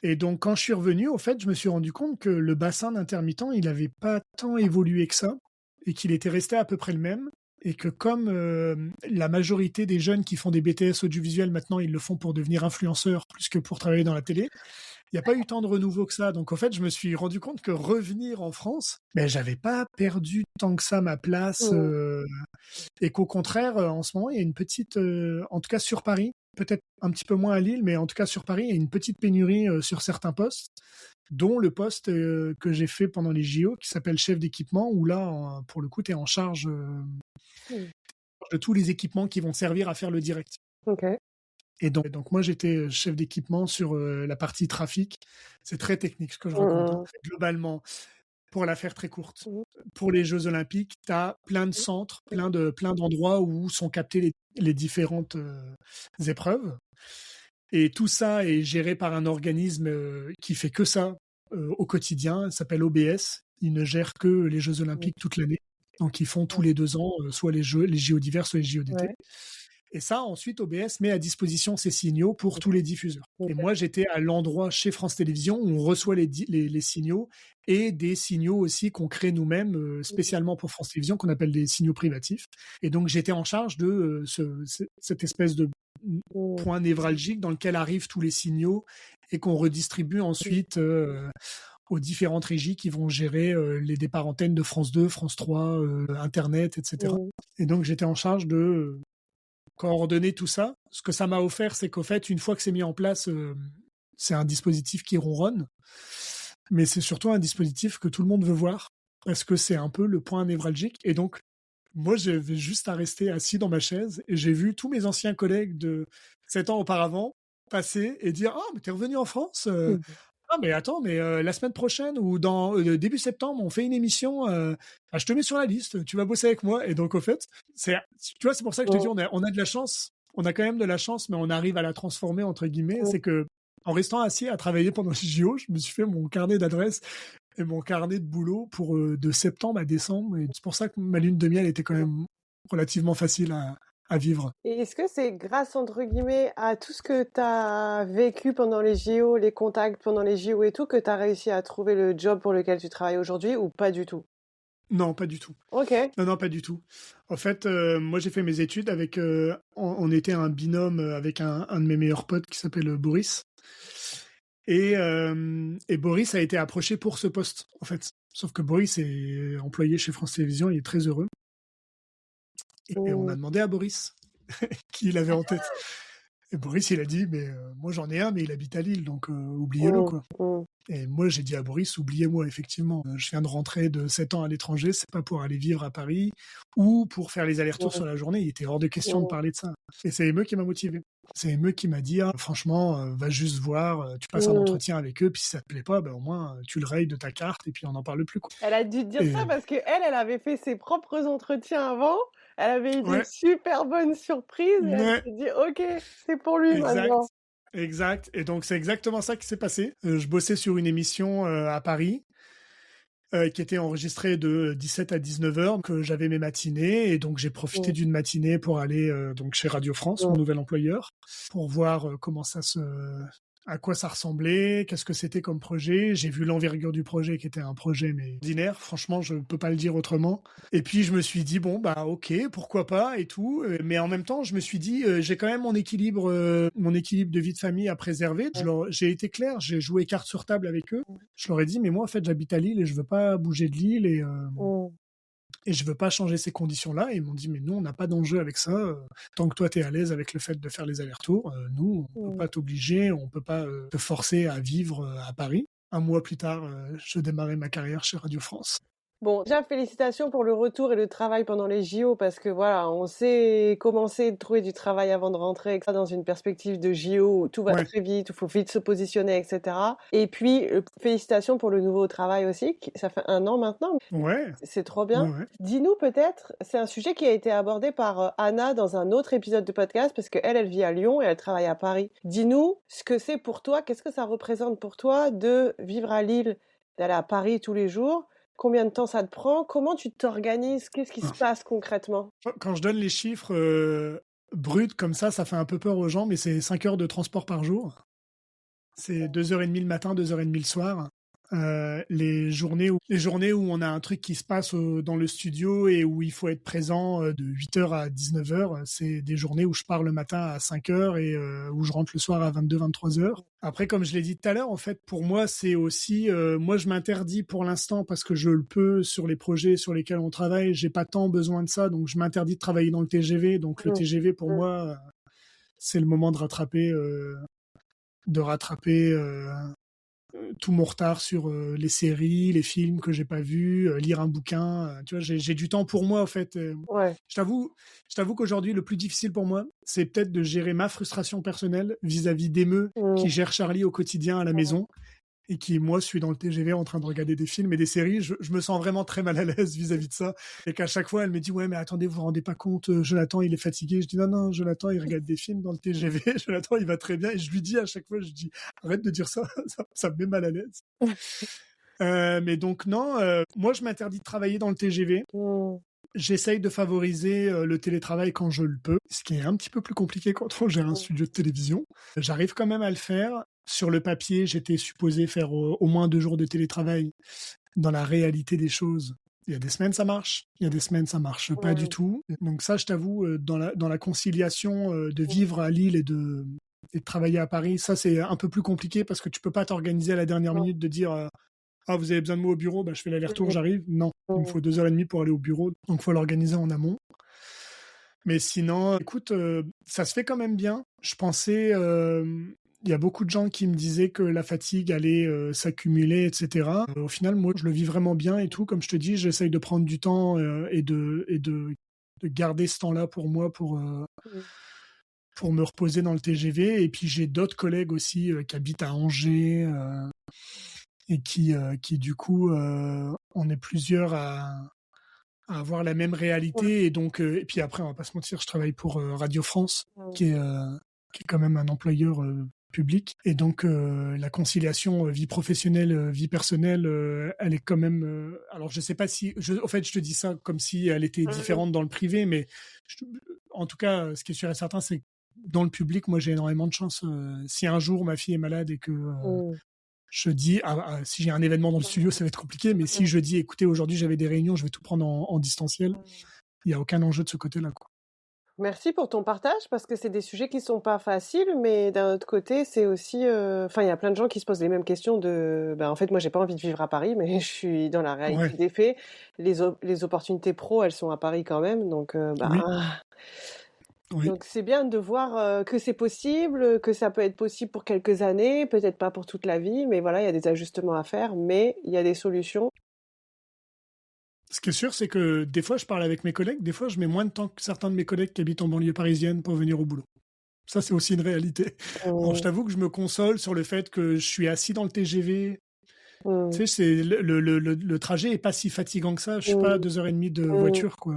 Et donc, quand je suis revenu, au fait, je me suis rendu compte que le bassin d'intermittents, il n'avait pas tant évolué que ça et qu'il était resté à peu près le même. Et que comme la majorité des jeunes qui font des BTS audiovisuels maintenant, ils le font pour devenir influenceurs plus que pour travailler dans la télé, il n'y a pas eu tant de renouveau que ça. Donc en fait, je me suis rendu compte que revenir en France, ben, j'avais pas perdu tant que ça ma place. Mmh. Et qu'au contraire, en ce moment, il y a une petite, en tout cas sur Paris, peut-être un petit peu moins à Lille, mais en tout cas sur Paris, il y a une petite pénurie sur certains postes, dont le poste que j'ai fait pendant les JO, qui s'appelle chef d'équipement, où là, pour le coup, tu es en charge Mmh. de tous les équipements qui vont servir à faire le direct. OK. Et donc moi, j'étais chef d'équipement sur la partie trafic. C'est très technique ce que je raconte, hein. Mmh. Globalement, pour la faire très courte, Mmh. pour les Jeux Olympiques, tu as plein de centres, plein d'endroits où sont captées les différentes épreuves. Et tout ça est géré par un organisme qui fait que ça au quotidien. Il s'appelle OBS. Il ne gère que les Jeux Mmh. Olympiques toute l'année. Donc ils font tous les 2 ans, soit les JO d'hiver, soit les JO d'été. Ouais. Et ça, ensuite, OBS met à disposition ces signaux pour tous les diffuseurs. Et OK. moi, j'étais à l'endroit chez France Télévisions où on reçoit les signaux et des signaux aussi qu'on crée nous-mêmes Mmh. spécialement pour France Télévisions qu'on appelle des signaux privatifs. Et donc, j'étais en charge de cette espèce de Mmh. point névralgique dans lequel arrivent tous les signaux et qu'on redistribue ensuite aux différentes régies qui vont gérer les départs antennes de France 2, France 3, Internet, etc. Et donc, j'étais en charge de coordonner tout ça. Ce que ça m'a offert, c'est qu'au fait, une fois que c'est mis en place, c'est un dispositif qui ronronne, mais c'est surtout un dispositif que tout le monde veut voir, parce que c'est un peu le point névralgique. Et donc, moi, j'avais juste à rester assis dans ma chaise, et j'ai vu tous mes anciens collègues de 7 ans auparavant passer et dire « Ah, mais t'es revenu en France ah, mais attends, mais la semaine prochaine ou dans début septembre, on fait une émission. Je te mets sur la liste, tu vas bosser avec moi. » Et donc, au fait, tu vois, c'est pour ça que je te dis, on a de la chance. On a quand même de la chance, mais on arrive à la transformer, entre guillemets. C'est que en restant assis à travailler pendant les JO, je me suis fait mon carnet d'adresses et mon carnet de boulot pour de septembre à décembre. Et c'est pour ça que ma lune de miel était quand même relativement facile à vivre. Et est-ce que c'est grâce, entre guillemets, à tout ce que tu as vécu pendant les JO, les contacts pendant les JO et tout, que tu as réussi à trouver le job pour lequel tu travailles aujourd'hui ou pas du tout? Non, pas du tout. Ok. Non, pas du tout. En fait, moi, j'ai fait mes études avec... on était un binôme avec un de mes meilleurs potes qui s'appelle Boris. Et Boris a été approché pour ce poste, en fait. Sauf que Boris est employé chez France Télévisions, il est très heureux. Et on a demandé à Boris qui il avait en tête. Et Boris, il a dit, mais moi j'en ai un, mais il habite à Lille, donc oubliez-le, quoi. Et moi, j'ai dit à Boris, oubliez-moi, effectivement. Je viens de rentrer de 7 ans à l'étranger, c'est pas pour aller vivre à Paris ou pour faire les allers-retours sur la journée. Il était hors de question de parler de ça. Et c'est Eme qui m'a motivé. C'est Eme qui m'a dit, ah, franchement, va juste voir, tu passes un entretien avec eux, puis si ça te plaît pas, au moins, tu le rayes de ta carte et puis on n'en parle plus, quoi. Elle a dû te dire ça parce que elle avait fait ses propres entretiens avant. Elle avait eu des super bonnes surprises et elle s'est dit, ok, c'est pour lui maintenant. Exact. Et donc, c'est exactement ça qui s'est passé. Je bossais sur une émission à Paris qui était enregistrée de 17 à 19 heures. Que j'avais mes matinées et donc j'ai profité d'une matinée pour aller donc chez Radio France, mon nouvel employeur, pour voir à quoi ça ressemblait, qu'est-ce que c'était comme projet. J'ai vu l'envergure du projet qui était un projet mais ordinaire, franchement, je peux pas le dire autrement. Et puis je me suis dit bon ok, pourquoi pas et tout, mais en même temps, je me suis dit j'ai quand même mon équilibre de vie de famille à préserver. J'ai été clair, j'ai joué carte sur table avec eux. Je leur ai dit mais moi en fait, j'habite à Lille et je veux pas bouger de Lille et je veux pas changer ces conditions-là. Et ils m'ont dit, mais nous, on n'a pas d'enjeu avec ça. Tant que toi, tu es à l'aise avec le fait de faire les allers-retours, nous, on peut pas t'obliger, on peut pas te forcer à vivre à Paris. Un mois plus tard, je démarrais ma carrière chez Radio France. Bon, déjà, félicitations pour le retour et le travail pendant les JO parce que voilà, on sait commencer de trouver du travail avant de rentrer dans une perspective de JO où tout va très vite, où il faut vite se positionner, etc. Et puis, félicitations pour le nouveau travail aussi. Ça fait 1 an maintenant. Ouais. C'est trop bien. Ouais. Dis-nous peut-être, c'est un sujet qui a été abordé par Anna dans un autre épisode de podcast parce qu'elle vit à Lyon et elle travaille à Paris. Dis-nous ce que c'est pour toi, qu'est-ce que ça représente pour toi de vivre à Lille, d'aller à Paris tous les jours? Combien de temps ça te prend? Comment tu t'organises? Qu'est-ce qui se passe concrètement? Quand je donne les chiffres bruts comme ça fait un peu peur aux gens, mais c'est 5 heures de transport par jour. C'est 2h30 le matin, 2h30 le soir. Les journées où on a un truc qui se passe dans le studio et où il faut être présent de 8h à 19h, c'est des journées où je pars le matin à 5h et où je rentre le soir à 22-23h. Après, comme je l'ai dit tout à l'heure, en fait, pour moi, c'est aussi... moi, je m'interdis pour l'instant parce que je le peux sur les projets sur lesquels on travaille. J'ai pas tant besoin de ça, donc je m'interdis de travailler dans le TGV. Donc le TGV, pour moi, c'est le moment de rattraper tout mon retard sur les séries, les films que j'ai pas vus, lire un bouquin. Tu vois, j'ai du temps pour moi, en fait. Je t'avoue qu'aujourd'hui, le plus difficile pour moi, c'est peut-être de gérer ma frustration personnelle vis-à-vis d'Emeu, qui gère Charlie au quotidien à la maison, et qui, moi, suis dans le TGV en train de regarder des films et des séries. Je me sens vraiment très mal à l'aise vis-à-vis de ça. Et qu'à chaque fois, elle me dit, ouais, mais attendez, vous vous rendez pas compte, Jonathan, il est fatigué. Je dis, non, Jonathan, il regarde des films dans le TGV. Jonathan, il va très bien. Et je lui dis à chaque fois, arrête de dire ça, ça me met mal à l'aise. Mais donc, non, moi, je m'interdis de travailler dans le TGV. J'essaye de favoriser le télétravail quand je le peux, ce qui est un petit peu plus compliqué quand on gère un studio de télévision. J'arrive quand même à le faire. Sur le papier, j'étais supposé faire au moins 2 jours de télétravail. Dans la réalité des choses, il y a des semaines, ça marche. Il y a des semaines, ça marche pas du tout. Donc ça, je t'avoue, dans la conciliation de vivre à Lille et de travailler à Paris, ça, c'est un peu plus compliqué parce que tu peux pas t'organiser à la dernière minute de dire Ah, vous avez besoin de moi au bureau? Bah, je fais l'aller-retour, Mmh. j'arrive. Non, il me Mmh. faut 2 heures et demie pour aller au bureau, donc il faut l'organiser en amont. Mais sinon, écoute, ça se fait quand même bien. Je pensais, il y a beaucoup de gens qui me disaient que la fatigue allait, s'accumuler et cetera. Au final, moi, je le vis vraiment bien et tout. Comme je te dis, j'essaye de prendre du temps, et de garder ce temps-là pour moi, Mmh. pour me reposer dans le TGV. Et puis j'ai d'autres collègues aussi, qui habitent à Angers, et qui du coup, on est plusieurs à avoir la même Ouais. réalité. Et donc, et puis après, on va pas se mentir, je travaille pour Radio France, Mmh. qui est quand même un employeur public. Et donc, la conciliation vie professionnelle, vie personnelle, elle est quand même. Alors, je sais pas si. En fait, je te dis ça comme si elle était Mmh. différente dans le privé, mais je- en tout cas, ce qui est sûr et certain, c'est que dans le public, moi, j'ai énormément de chance. Si un jour ma fille est malade et que Mmh. je dis, si j'ai un événement dans le studio, ça va être compliqué, mais si je dis, écoutez, aujourd'hui j'avais des réunions, je vais tout prendre en distanciel, Mmh. il n'y a aucun enjeu de ce côté-là, quoi. Merci pour ton partage parce que c'est des sujets qui sont pas faciles, mais d'un autre côté, c'est aussi, enfin, il y a plein de gens qui se posent les mêmes questions de, ben, en fait, moi, j'ai pas envie de vivre à Paris, mais je suis dans la réalité Ouais, des faits. Les opportunités pro, elles sont à Paris quand même, donc, oui, ben, oui. donc c'est bien de voir que c'est possible, que ça peut être possible pour quelques années, peut-être pas pour toute la vie, mais voilà, il y a des ajustements à faire, mais il y a des solutions. Ce qui est sûr, c'est que des fois, je parle avec mes collègues, des fois, je mets moins de temps que certains de mes collègues qui habitent en banlieue parisienne pour venir au boulot. Ça, c'est aussi une réalité. Alors, je Mmh, t'avoue que je me console sur le fait que je suis assis dans le TGV. Tu mmh, sais, c'est le trajet est pas si fatigant que ça. Je suis pas à mmh, 2 heures et demie de mmh. voiture, quoi.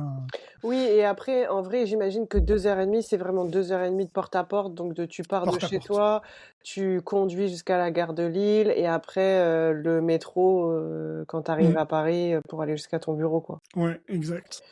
Oui, et après, en vrai, j'imagine que 2 heures et demie, c'est vraiment 2 heures et demie de porte à porte. Donc, tu pars de Porte à chez porte. toi, tu conduis jusqu'à la gare de Lille, et après, le métro, quand tu arrives Mm. à Paris, pour aller jusqu'à ton bureau, quoi. Ouais, exact.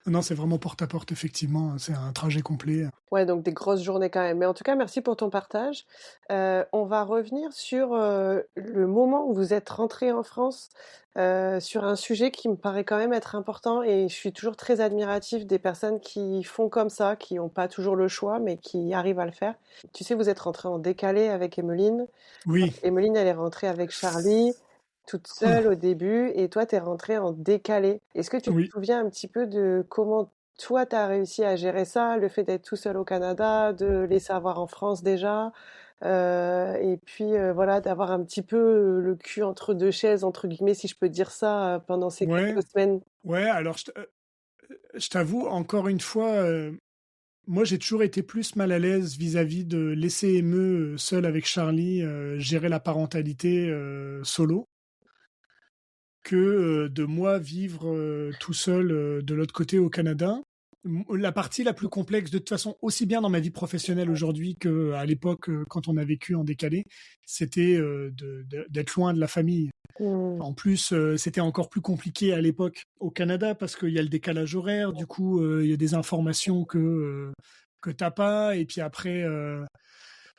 Non, c'est vraiment porte à porte, effectivement. C'est un trajet complet. Ouais, donc des grosses journées quand même. Mais en tout cas, merci pour ton partage. On va revenir sur le moment où vous êtes rentré en France, sur un sujet qui me paraît quand même être important et je suis toujours très admirative des personnes qui font comme ça, qui n'ont pas toujours le choix, mais qui arrivent à le faire. Tu sais, vous êtes rentré en décalé avec Emmeline. Oui. Emmeline, elle est rentrée avec Charlie, toute seule Ah, au début, et toi, t'es rentrée en décalé. Est-ce que tu te oui. souviens un petit peu de comment toi, t'as réussi à gérer ça, le fait d'être tout seul au Canada, de les savoir en France déjà, et puis voilà, d'avoir un petit peu le cul entre deux chaises, entre guillemets, si je peux dire ça, pendant ces Ouais. quelques semaines. Ouais. Alors, je t'avoue, encore une fois, moi, j'ai toujours été plus mal à l'aise vis-à-vis de laisser Eme seul avec Charlie gérer la parentalité solo que de moi vivre tout seul de l'autre côté au Canada. La partie la plus complexe, de toute façon, aussi bien dans ma vie professionnelle aujourd'hui qu'à l'époque, quand on a vécu en décalé, c'était d'être loin de la famille. Mmh. En plus, c'était encore plus compliqué à l'époque au Canada parce qu'il y a le décalage horaire, du coup, il y a des informations que t'as pas, et puis après,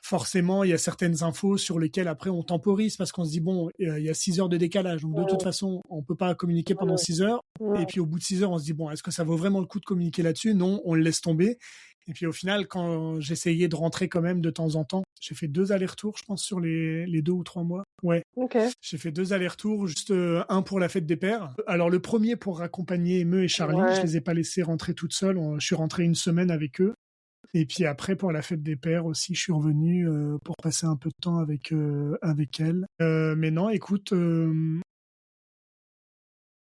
forcément, il y a certaines infos sur lesquelles après on temporise parce qu'on se dit bon, il y a 6 heures de décalage, donc de toute Mmh. façon, on peut pas communiquer pendant 6 heures. Et Mmh. puis au bout de 6 heures, on se dit bon, est-ce que ça vaut vraiment le coup de communiquer là-dessus? Non, on le laisse tomber. Et puis au final, quand j'essayais de rentrer quand même de temps en temps, j'ai fait 2 allers-retours, je pense, sur les 2 ou 3 mois. Ouais, OK. j'ai fait 2 allers-retours, juste un pour la fête des pères. Alors le premier pour accompagner Eme et Charlie, je Ouais. les ai pas laissés rentrer toutes seules. Je suis rentré une semaine avec eux. Et puis après, pour la fête des pères aussi, je suis revenu pour passer un peu de temps avec elle. Mais non, écoute,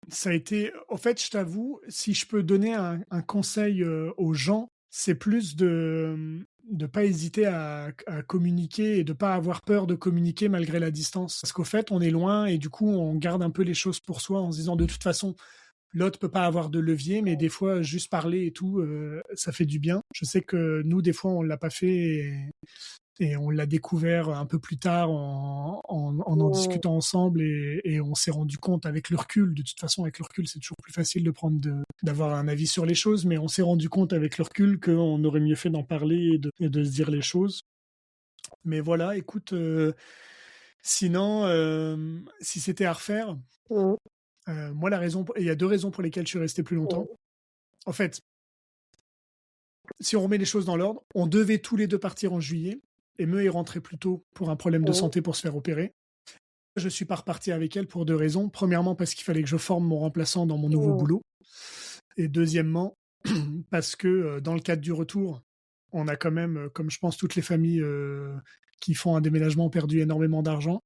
ça a été. En fait, je t'avoue, si je peux donner un conseil aux gens, c'est plus de pas hésiter à communiquer et de pas avoir peur de communiquer malgré la distance. Parce qu'au fait, on est loin et du coup, on garde un peu les choses pour soi en se disant de toute façon, l'autre peut pas avoir de levier, mais des fois, juste parler et tout, ça fait du bien. Je sais que nous, des fois, on l'a pas fait et on l'a découvert un peu plus tard en Mmh. discutant ensemble et on s'est rendu compte avec le recul. De toute façon, avec le recul, c'est toujours plus facile d'avoir un avis sur les choses, mais on s'est rendu compte avec le recul qu'on aurait mieux fait d'en parler et de se dire les choses. Mais voilà, écoute, sinon, si c'était à refaire, Mmh. moi, il y a 2 raisons pour lesquelles je suis resté plus longtemps. Mmh. En fait, si on remet les choses dans l'ordre, on devait tous les deux partir en juillet. Et me est rentré plus tôt pour un problème de Mmh. santé pour se faire opérer. Je suis pas reparti avec elle pour 2 raisons. Premièrement, parce qu'il fallait que je forme mon remplaçant dans mon nouveau boulot et deuxièmement, parce que, dans le cadre du retour, on a quand même, comme je pense toutes les familles, qui font un déménagement, perdu énormément d'argent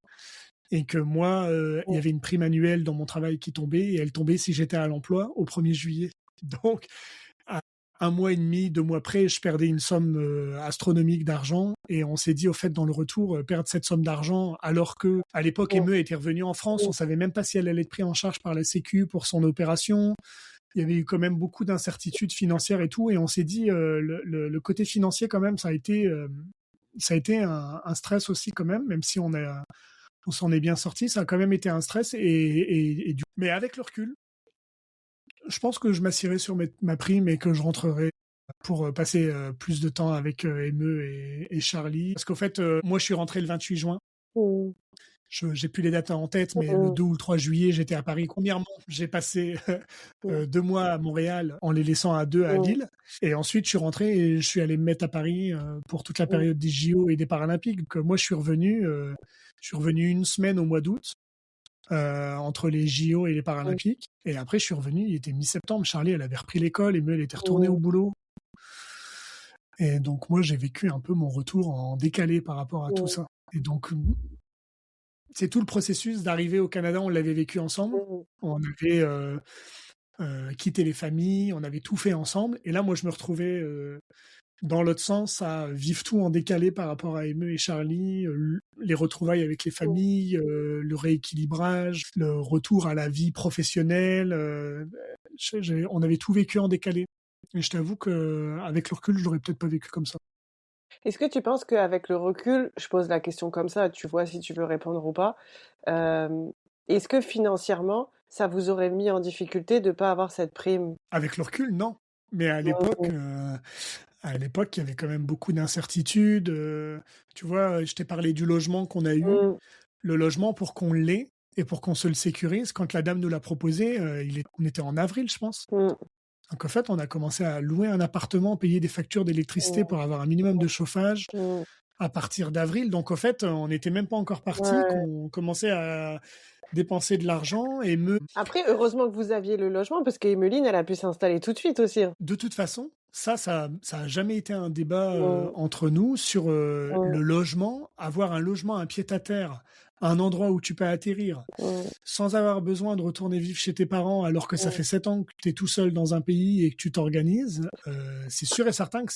et que moi, il y avait une prime annuelle dans mon travail qui tombait et elle tombait si j'étais à l'emploi au 1er juillet. Donc à 1 mois et demi, 2 mois près, je perdais une somme, astronomique d'argent et on s'est dit au fait dans le retour, perdre cette somme d'argent alors qu'à l'époque Emeu était revenue en France, on savait même pas si elle allait être prise en charge par la sécu pour son opération. Il y avait eu quand même beaucoup d'incertitudes financières et tout et on s'est dit, le côté financier quand même ça a été un stress aussi quand même si on s'en est bien sorti, ça a quand même été un stress mais avec le recul, je pense que je m'assierai sur ma prime et que je rentrerai pour passer plus de temps avec Emeu et Charlie. Parce qu'au fait, moi, je suis rentré le 28 juin. Mmh. J'ai plus les dates en tête, mais le 2 ou le 3 juillet, j'étais à Paris. Premièrement, j'ai passé 2 mois à Montréal en les laissant à 2 à Lille. Et ensuite, je suis rentré et je suis allé me mettre à Paris pour toute la période des JO et des Paralympiques. Donc, moi, je suis revenu 1 semaine au mois d'août. Entre les JO et les Paralympiques. Et après, je suis revenu, il était mi-septembre. Charlie, elle avait repris l'école, et elle était retournée au boulot. Et donc, moi, j'ai vécu un peu mon retour en décalé par rapport à tout ça. Et donc, c'est tout le processus d'arriver au Canada, on l'avait vécu ensemble. On avait quitté les familles, on avait tout fait ensemble. Et là, moi, je me retrouvais dans l'autre sens à vivre tout en décalé par rapport à Emeu et Charlie, les retrouvailles avec les familles, le rééquilibrage, le retour à la vie professionnelle. On avait tout vécu en décalé. Et je t'avoue qu'avec le recul, je l'aurais peut-être pas vécu comme ça. Est-ce que tu penses qu'avec le recul, je pose la question comme ça, tu vois si tu veux répondre ou pas, est-ce que financièrement, ça vous aurait mis en difficulté de ne pas avoir cette prime? Avec le recul, non. Mais à l'époque, il y avait quand même beaucoup d'incertitudes. Tu vois, je t'ai parlé du logement qu'on a eu. Le logement, pour qu'on l'ait et pour qu'on se le sécurise, quand la dame nous l'a proposé, on était en avril, je pense. Donc en fait, on a commencé à louer un appartement, payer des factures d'électricité pour avoir un minimum de chauffage à partir d'avril. Donc en fait, on n'était même pas encore parti, qu'on commençait à dépenser de l'argent et Après, heureusement que vous aviez le logement, parce qu'Emeline, elle a pu s'installer tout de suite aussi. De toute façon, ça a jamais été un débat entre nous sur le logement. Avoir un logement, un pied-à-terre, un endroit où tu peux atterrir sans avoir besoin de retourner vivre chez tes parents alors que ça fait 7 ans que tu es tout seul dans un pays et que tu t'organises, c'est sûr et certain que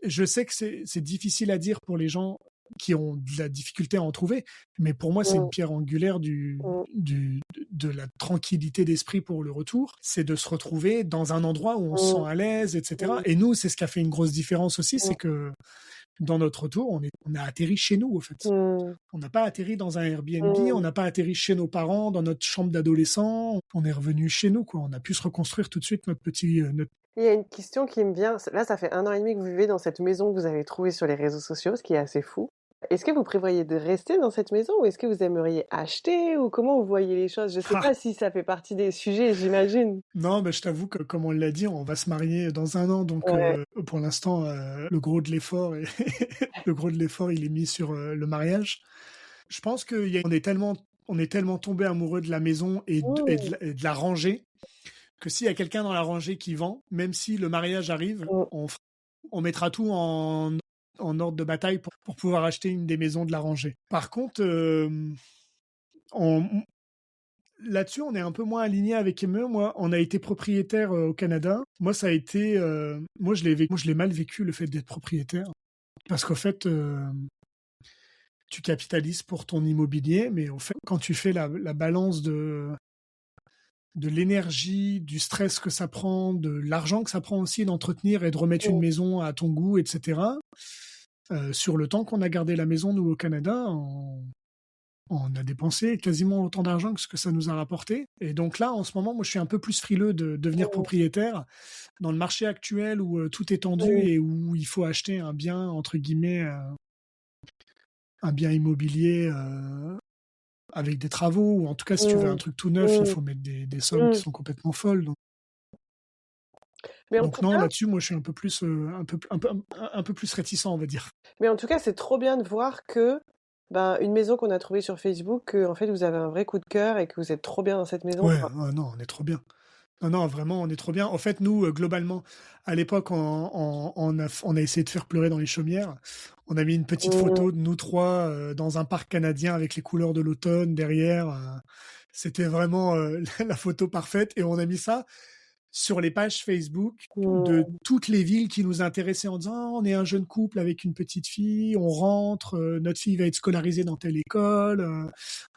je sais que c'est difficile à dire pour les gens qui ont de la difficulté à en trouver, mais pour moi, c'est une pierre angulaire de la tranquillité d'esprit pour le retour, c'est de se retrouver dans un endroit où on se sent à l'aise, etc. Et nous, c'est ce qui a fait une grosse différence aussi, c'est que dans notre retour, on a atterri chez nous, au fait. On n'a pas atterri dans un Airbnb, on n'a pas atterri chez nos parents, dans notre chambre d'adolescent, on est revenu chez nous, quoi. On a pu se reconstruire tout de suite notre petit... Il y a une question qui me vient. Là, ça fait 1 an et demi que vous vivez dans cette maison que vous avez trouvée sur les réseaux sociaux, ce qui est assez fou. Est-ce que vous prévoyez de rester dans cette maison ou est-ce que vous aimeriez acheter ou comment vous voyez les choses? Je ne sais pas si ça fait partie des sujets, j'imagine. Non, je t'avoue que comme on l'a dit, on va se marier dans 1 an, donc pour l'instant, le gros de l'effort, il est mis sur le mariage. Je pense qu'on est tellement tombé amoureux de la maison et de la rangée que s'il y a quelqu'un dans la rangée qui vend, même si le mariage arrive, on mettra tout en ordre de bataille pour pouvoir acheter une des maisons de la rangée. Par contre, là-dessus, on est un peu moins aligné avec Emeu. Moi, on a été propriétaire au Canada. Moi, ça a été... moi, je l'ai mal vécu, le fait d'être propriétaire. Parce qu'au fait, tu capitalises pour ton immobilier, mais au fait, quand tu fais la balance de l'énergie, du stress que ça prend, de l'argent que ça prend aussi d'entretenir et de remettre une maison à ton goût, etc., sur le temps qu'on a gardé la maison, nous, au Canada, on a dépensé quasiment autant d'argent que ce que ça nous a rapporté. Et donc là, en ce moment, moi, je suis un peu plus frileux de devenir propriétaire. Dans le marché actuel où tout est tendu et où il faut acheter un bien, entre guillemets, un bien immobilier avec des travaux, ou en tout cas, si tu veux un truc tout neuf, il faut mettre des sommes qui sont complètement folles. Donc non, là-dessus, moi, je suis un peu plus réticent, on va dire. Mais en tout cas, c'est trop bien de voir que Ben, une maison qu'on a trouvée sur Facebook, que en fait vous avez un vrai coup de cœur et que vous êtes trop bien dans cette maison, Ouais, quoi. non, on est trop bien. Non, non, vraiment, on est trop bien. En fait, nous, globalement, à l'époque, on a essayé de faire pleurer dans les chaumières. On a mis une petite Mmh, photo de nous trois dans un parc canadien avec les couleurs de l'automne derrière. C'était vraiment la photo parfaite. Et on a mis ça sur les pages Facebook de mmh, toutes les villes qui nous intéressaient en disant: ah, on est un jeune couple avec une petite fille, on rentre, notre fille va être scolarisée dans telle école,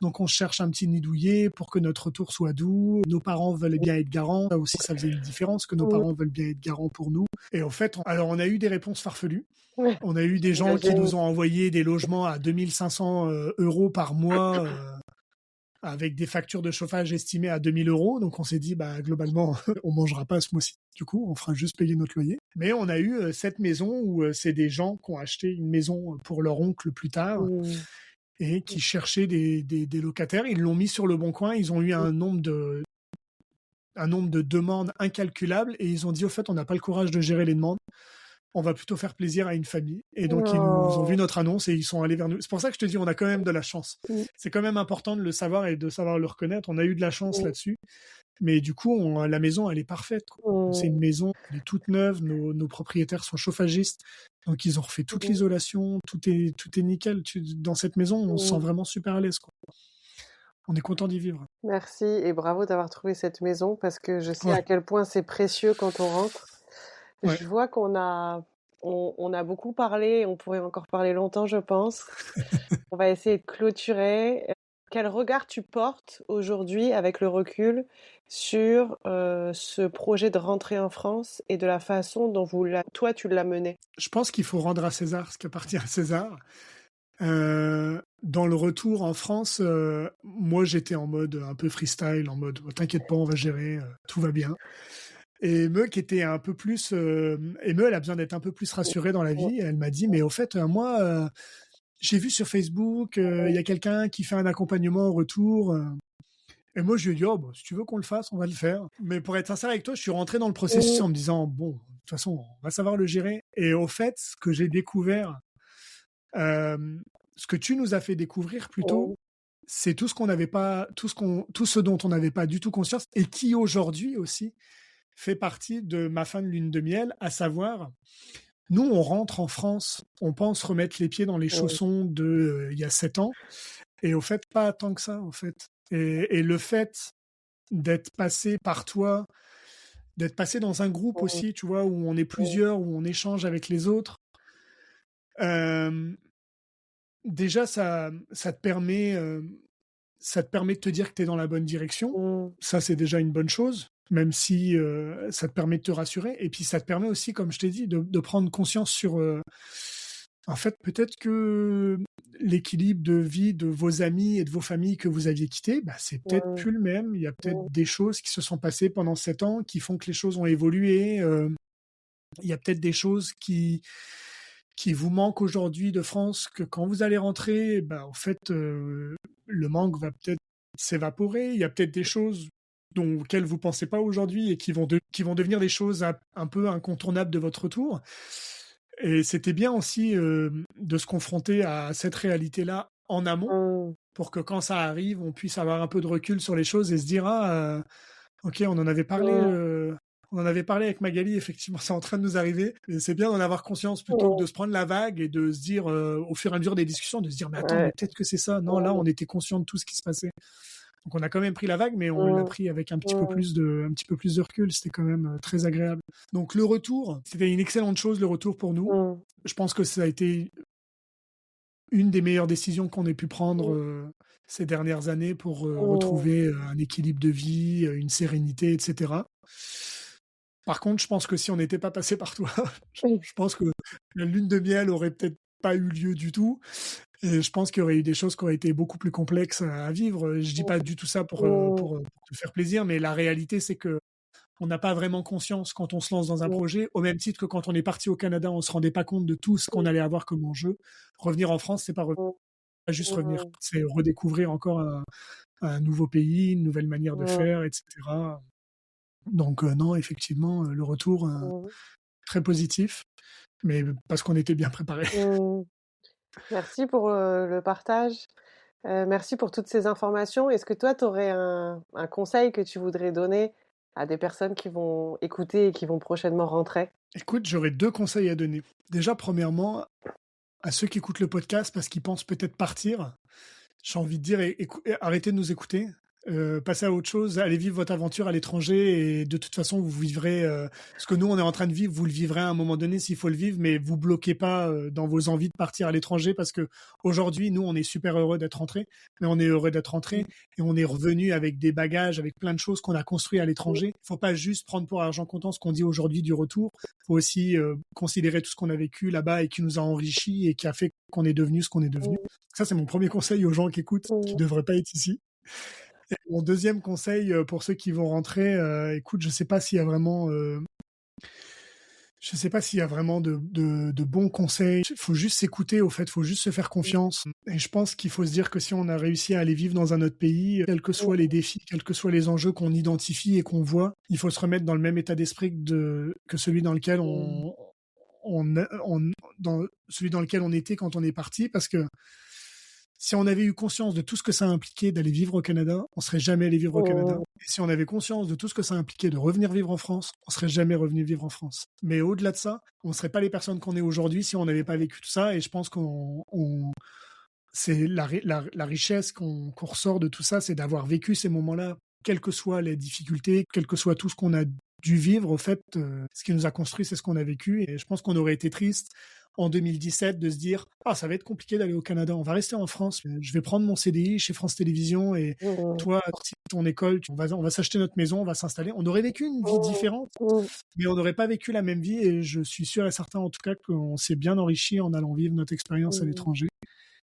donc on cherche un petit nid douillet pour que notre retour soit doux. Nos parents veulent bien être garants. Ça aussi, ça faisait une différence que nos mmh. parents veulent bien être garants pour nous. Et en fait, alors on a eu des réponses farfelues. Ouais, On a eu des gens qui j'imagine. nous ont envoyé des logements à 2500 euros par mois. Avec des factures de chauffage estimées à 2 000 euros. Donc on s'est dit, bah, globalement, on mangera pas ce mois-ci. Du coup, on fera juste payer notre loyer. Mais on a eu cette maison où c'est des gens qui ont acheté une maison pour leur oncle plus tard Mmh, et qui cherchaient des locataires. Ils l'ont mis sur le bon coin. Ils ont eu un nombre de demandes incalculable et ils ont dit, au fait, on n'a pas le courage de gérer les demandes. On va plutôt faire plaisir à une famille. Et donc, ils nous ont vu oh, notre annonce et ils sont allés vers nous. C'est pour ça que je te dis, on a quand même de la chance. mmh, C'est quand même important de le savoir et de savoir le reconnaître. On a eu de la chance mmh, là-dessus. Mais du coup, la maison, elle est parfaite, quoi. C'est une mmh, maison, elle est toute neuve. Nos propriétaires sont chauffagistes. Donc, ils ont refait toute mmh, l'isolation. Tout est nickel. Dans cette maison, on se sent mmh. vraiment super à l'aise, quoi. On est content d'y vivre. Merci et bravo d'avoir trouvé cette maison parce que je sais Ouais, à quel point c'est précieux quand on rentre. ouais. Je vois on a beaucoup parlé, on pourrait encore parler longtemps, je pense. On va essayer de clôturer. Quel regard tu portes aujourd'hui, avec le recul, sur ce projet de rentrer en France et de la façon dont toi, tu l'as mené? Je pense qu'il faut rendre à César ce qui appartient à César. Dans le retour en France, moi j'étais en mode un peu freestyle, en mode t'inquiète pas, on va gérer, tout va bien. Et Meu qui était un peu plus, elle a besoin d'être un peu plus rassurée dans la vie. Elle m'a dit mais au fait, moi, j'ai vu sur Facebook, il y a quelqu'un qui fait un accompagnement au retour. Et moi je lui ai dit oh bah, si tu veux qu'on le fasse, on va le faire. Mais pour être sincère avec toi, je suis rentré dans le processus Mmh, en me disant bon, de toute façon, on va savoir le gérer. Et au fait, ce que j'ai découvert, ce que tu nous as fait découvrir plutôt, mmh, c'est tout ce qu'on n'avait pas, tout ce dont on n'avait pas du tout conscience et qui aujourd'hui aussi fait partie de ma fin de lune de miel, à savoir, nous on rentre en France, on pense remettre les pieds dans les mmh, chaussons de il y a 7 ans, et au fait pas tant que ça en fait. Et le fait d'être passé par toi, d'être passé dans un groupe mmh, aussi, tu vois, où on est mmh, plusieurs, où on échange avec les autres. euh, Déjà, ça te permet de te dire que tu es dans la bonne direction. mmh, Ça, c'est déjà une bonne chose, même si ça te permet de te rassurer. Et puis, ça te permet aussi, comme je t'ai dit, de prendre conscience sur... en fait, peut-être que l'équilibre de vie de vos amis et de vos familles que vous aviez quittés, bah, c'est peut-être mmh, plus le même. Il y a peut-être mmh, des choses qui se sont passées pendant 7 ans qui font que les choses ont évolué. Il y a peut-être des choses qui vous manquent aujourd'hui de France, que quand vous allez rentrer, bah, en fait, le manque va peut-être s'évaporer. Il y a peut-être des choses auxquelles vous pensez pas aujourd'hui et qui vont devenir des choses un peu incontournables de votre retour. Et c'était bien aussi de se confronter à cette réalité-là en amont mmh, pour que quand ça arrive, on puisse avoir un peu de recul sur les choses et se dire ah ok, mmh, on en avait parlé avec Magali, effectivement, c'est en train de nous arriver. Et c'est bien d'en avoir conscience plutôt que mmh, de se prendre la vague et de se dire, au fur et à mesure des discussions, de se dire, mais attends, mais ouais, peut-être que c'est ça. Non, là, mmh, on était conscient de tout ce qui se passait. Donc on a quand même pris la vague, mais on l'a mmh, pris avec mmh, un petit peu plus de recul. C'était quand même très agréable. Donc le retour, c'était une excellente chose, le retour pour nous. mmh, Je pense que ça a été une des meilleures décisions qu'on ait pu prendre ces dernières années pour mmh, retrouver un équilibre de vie, une sérénité, etc. Par contre, je pense que si on n'était pas passé par toi, mmh, je pense que la lune de miel aurait peut-être pas eu lieu du tout. Et je pense qu'il y aurait eu des choses qui auraient été beaucoup plus complexes à vivre. Je dis pas du tout ça mmh, pour te faire plaisir, mais la réalité, c'est que on n'a pas vraiment conscience quand on se lance dans un mmh, projet, au même titre que quand on est parti au Canada, on se rendait pas compte de tout ce qu'on allait avoir comme enjeu. Revenir en France, c'est pas juste revenir, mmh, c'est redécouvrir encore un nouveau pays, une nouvelle manière de mmh, faire, etc. Donc non, effectivement, le retour mmh, très positif, mais parce qu'on était bien préparé. mmh. Merci pour le partage. Merci pour toutes ces informations. Est-ce que toi, tu aurais un conseil que tu voudrais donner à des personnes qui vont écouter et qui vont prochainement rentrer? Écoute, j'aurais 2 conseils à donner. Déjà, premièrement, à ceux qui écoutent le podcast parce qu'ils pensent peut-être partir, j'ai envie de dire arrêtez de nous écouter. Passez à autre chose, allez vivre votre aventure à l'étranger et de toute façon vous vivrez ce que nous on est en train de vivre, vous le vivrez à un moment donné s'il faut le vivre, mais vous bloquez pas dans vos envies de partir à l'étranger parce que aujourd'hui nous on est super heureux d'être rentrés, mais on est heureux d'être rentrés et on est revenu avec des bagages, avec plein de choses qu'on a construit à l'étranger. Faut pas juste prendre pour argent comptant ce qu'on dit aujourd'hui du retour, faut aussi considérer tout ce qu'on a vécu là-bas et qui nous a enrichis et qui a fait qu'on est devenu ce qu'on est devenu. Mmh, Ça c'est mon premier conseil aux gens qui écoutent, qui mmh. devraient pas être ici. Et mon deuxième conseil pour ceux qui vont rentrer, écoute, je sais pas s'il y a vraiment de bons conseils. Il faut juste s'écouter, au fait, il faut juste se faire confiance. Et je pense qu'il faut se dire que si on a réussi à aller vivre dans un autre pays, quels que soient les défis, quels que soient les enjeux qu'on identifie et qu'on voit, il faut se remettre dans le même état d'esprit que celui dans lequel dans celui dans lequel on était quand on est parti, parce que si on avait eu conscience de tout ce que ça impliquait d'aller vivre au Canada, on serait jamais allé vivre au Canada. Mmh. Et si on avait conscience de tout ce que ça impliquait de revenir vivre en France, on serait jamais revenu vivre en France. Mais au-delà de ça, on serait pas les personnes qu'on est aujourd'hui si on n'avait pas vécu tout ça. Et je pense c'est la richesse qu'on ressort de tout ça, c'est d'avoir vécu ces moments-là, quelles que soient les difficultés, quel que soit tout ce qu'on a dû vivre. Au fait, ce qui nous a construit, c'est ce qu'on a vécu. Et je pense qu'on aurait été triste en 2017 de se dire ah, ça va être compliqué d'aller au Canada, on va rester en France, je vais prendre mon CDI chez France Télévisions et Mmh. toi, sorti de ton école, on va s'acheter notre maison, on va s'installer. On aurait vécu une vie Mmh. différente, Mmh. mais on n'aurait pas vécu la même vie et je suis sûr et certain en tout cas qu'on s'est bien enrichi en allant vivre notre expérience à Mmh. l'étranger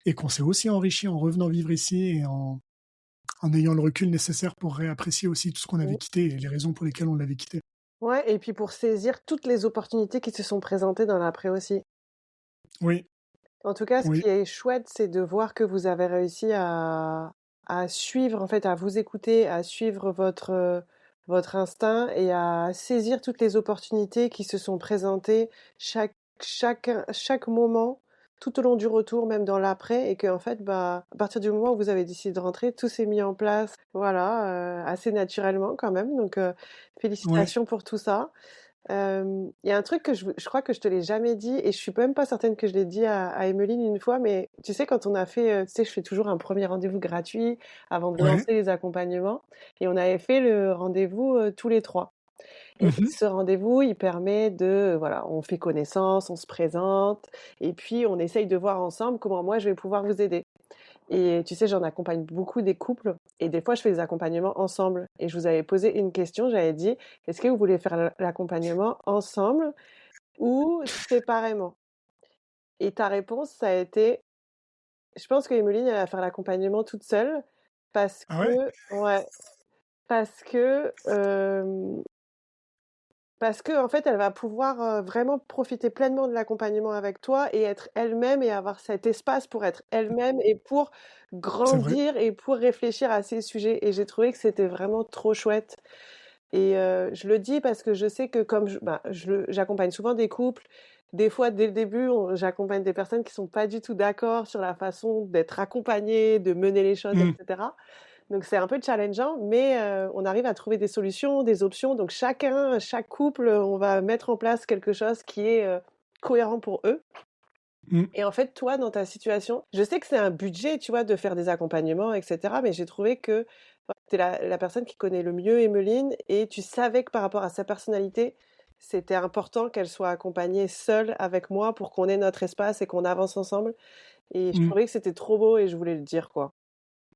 et qu'on s'est aussi enrichi en revenant vivre ici et en ayant le recul nécessaire pour réapprécier aussi tout ce qu'on avait Mmh. quitté et les raisons pour lesquelles on l'avait quitté. Ouais, et puis pour saisir toutes les opportunités qui se sont présentées dans l'après aussi. Oui, En tout cas, ce oui, qui est chouette, c'est de voir que vous avez réussi à suivre, en fait, à vous écouter, à suivre votre instinct et à saisir toutes les opportunités qui se sont présentées chaque moment, tout au long du retour, même dans l'après, et que, en fait, bah, à partir du moment où vous avez décidé de rentrer, tout s'est mis en place, voilà, assez naturellement quand même. Donc, oui. félicitations pour tout ça. Il y a un truc que je crois que je te l'ai jamais dit et je suis même pas certaine que je l'ai dit à Emmeline une fois, mais tu sais, quand on a fait, tu sais, je fais toujours un premier rendez-vous gratuit avant de Ouais. lancer les accompagnements et on avait fait le rendez-vous tous les trois. Et Mhm. ce rendez-vous, il permet de, voilà, on fait connaissance, on se présente et puis on essaye de voir ensemble comment moi je vais pouvoir vous aider. Et tu sais, j'en accompagne beaucoup des couples et des fois, je fais des accompagnements ensemble. Et je vous avais posé une question, j'avais dit, est-ce que vous voulez faire l'accompagnement ensemble ou séparément? Et ta réponse, ça a été, je pense que Emeline, elle va faire l'accompagnement toute seule parce Ah ouais? que, ouais, parce que, parce que en fait, elle va pouvoir vraiment profiter pleinement de l'accompagnement avec toi et être elle-même et avoir cet espace pour être elle-même et pour C'est vrai. grandir et pour réfléchir à ces sujets. Et j'ai trouvé que c'était vraiment trop chouette. Et je le dis parce que je sais que comme bah, j'accompagne souvent des couples, des fois dès le début, j'accompagne des personnes qui sont pas du tout d'accord sur la façon d'être accompagnées, de mener les choses, Mm. etc. Donc c'est un peu challengeant, mais on arrive à trouver des solutions, des options. Donc chaque couple, on va mettre en place quelque chose qui est cohérent pour eux. Mm. Et en fait, toi, dans ta situation, je sais que c'est un budget, tu vois, de faire des accompagnements, etc. Mais j'ai trouvé que tu es la personne qui connaît le mieux Emmeline et tu savais que par rapport à sa personnalité, c'était important qu'elle soit accompagnée seule avec moi pour qu'on ait notre espace et qu'on avance ensemble. Et je Mm. trouvais que c'était trop beau et je voulais le dire, quoi.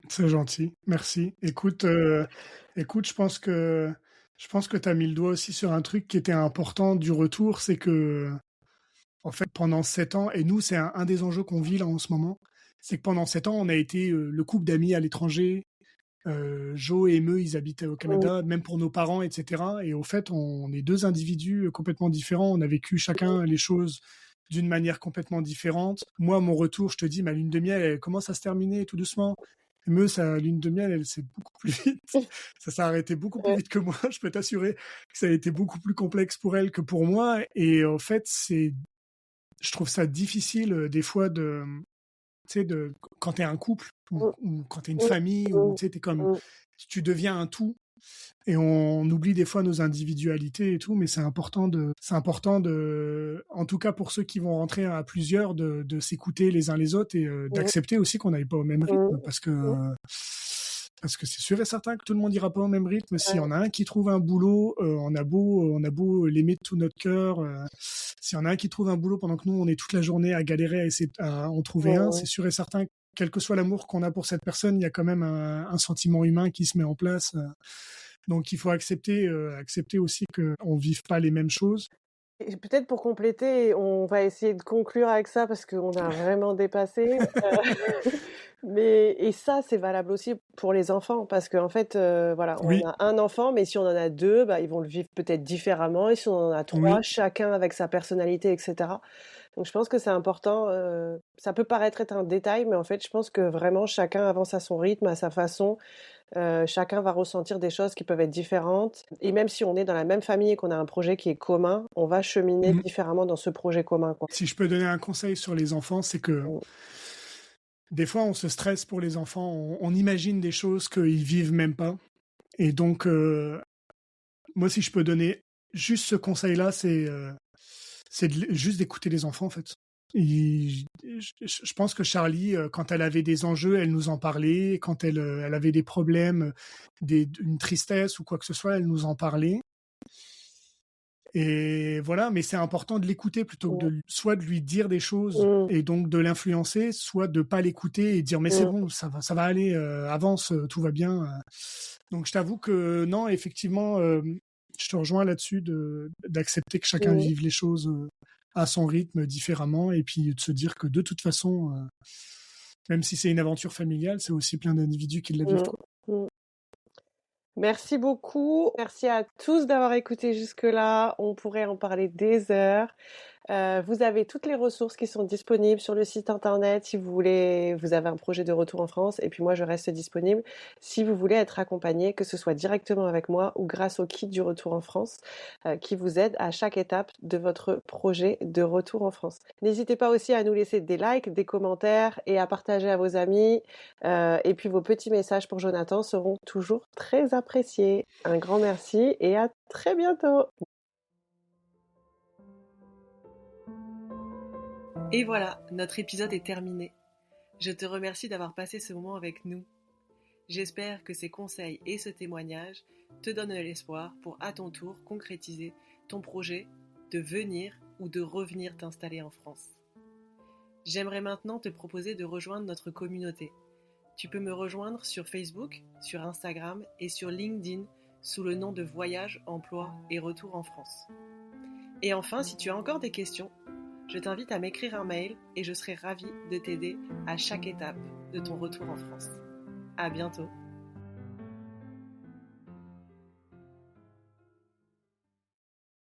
C'est gentil, merci. Écoute, je pense que tu as mis le doigt aussi sur un truc qui était important du retour, c'est que en fait pendant 7 ans, et nous c'est un des enjeux qu'on vit là en ce moment, c'est que pendant 7 ans on a été le couple d'amis à l'étranger. Joe et Meux, ils habitaient au Mmh, Canada, même pour nos parents, etc. Et au fait, on est deux individus complètement différents. On a vécu chacun les choses d'une manière complètement différente. Moi, mon retour, je te dis, ma lune de miel, elle commence à se terminer tout doucement. Meux, sa lune de miel, elle, c'est beaucoup plus vite. Ça s'est arrêté beaucoup plus ouais. vite que moi. Je peux t'assurer que ça a été beaucoup plus complexe pour elle que pour moi. Et en fait, je trouve ça difficile des fois tu sais, quand t'es un couple Mmh. ou quand t'es une Mmh. famille, ou Mmh. tu sais, t'es comme, Mmh. tu deviens un tout. Et on oublie des fois nos individualités et tout, mais c'est important de, en tout cas pour ceux qui vont rentrer à plusieurs, de s'écouter les uns les autres et Mmh. d'accepter aussi qu'on n'aille pas au même Mmh. rythme, parce que c'est sûr et certain que tout le monde ira pas au même rythme. S'il y Ouais. en a un qui trouve un boulot, on a beau l'aimer de tout notre cœur, s'il y en a un qui trouve un boulot pendant que nous on est toute la journée à galérer à essayer à en trouver un, c'est Mmh. sûr et certain. Quel que soit l'amour qu'on a pour cette personne, il y a quand même un sentiment humain qui se met en place. Donc il faut accepter aussi qu'on ne vive pas les mêmes choses. Et peut-être pour compléter, on va essayer de conclure avec ça parce qu'on a vraiment dépassé. Mais et ça, c'est valable aussi pour les enfants parce qu'en fait, voilà, on Oui, a un enfant, mais si on en a 2, bah, ils vont le vivre peut-être différemment et si on en a 3, oui, chacun avec sa personnalité et cetera. Donc je pense que c'est important, ça peut paraître être un détail, mais en fait, je pense que vraiment chacun avance à son rythme, à sa façon. Chacun va ressentir des choses qui peuvent être différentes et même si on est dans la même famille et qu'on a un projet qui est commun, on va cheminer mmh. différemment dans ce projet commun, quoi. Si je peux donner un conseil sur les enfants, c'est que Mmh. des fois on se stresse pour les enfants, on imagine des choses qu'ils vivent même pas. Et donc, moi, si je peux donner juste ce conseil-là, c'est juste d'écouter les enfants, en fait. Je pense que Charlie, quand elle avait des enjeux, elle nous en parlait. Quand elle avait des problèmes, une tristesse ou quoi que ce soit, elle nous en parlait. Et voilà, mais c'est important de l'écouter plutôt que Mmh. soit de lui dire des choses Mmh. et donc de l'influencer, soit de pas l'écouter et dire mais c'est Mmh. bon, ça va aller, avance, tout va bien. Donc je t'avoue que non, effectivement, je te rejoins là-dessus d'accepter que chacun Mmh. vive les choses à son rythme différemment et puis de se dire que de toute façon, même si c'est une aventure familiale, c'est aussi plein d'individus qui la vivent, Mmh. quoi. Mmh. Merci beaucoup. Merci à tous d'avoir écouté jusque-là. On pourrait en parler des heures. Vous avez toutes les ressources qui sont disponibles sur le site internet si vous voulez, vous avez un projet de retour en France et puis moi je reste disponible si vous voulez être accompagné, que ce soit directement avec moi ou grâce au kit du retour en France qui vous aide à chaque étape de votre projet de retour en France. N'hésitez pas aussi à nous laisser des likes, des commentaires et à partager à vos amis. Et puis vos petits messages pour Jonathan seront toujours très appréciés. Un grand merci et à très bientôt. Et voilà, notre épisode est terminé. Je te remercie d'avoir passé ce moment avec nous. J'espère que ces conseils et ce témoignage te donnent de l'espoir pour à ton tour concrétiser ton projet de venir ou de revenir t'installer en France. J'aimerais maintenant te proposer de rejoindre notre communauté. Tu peux me rejoindre sur Facebook, sur Instagram et sur LinkedIn sous le nom de Voyage, Emploi et Retour en France. Et enfin, si tu as encore des questions, je t'invite à m'écrire un mail et je serai ravie de t'aider à chaque étape de ton retour en France. À bientôt!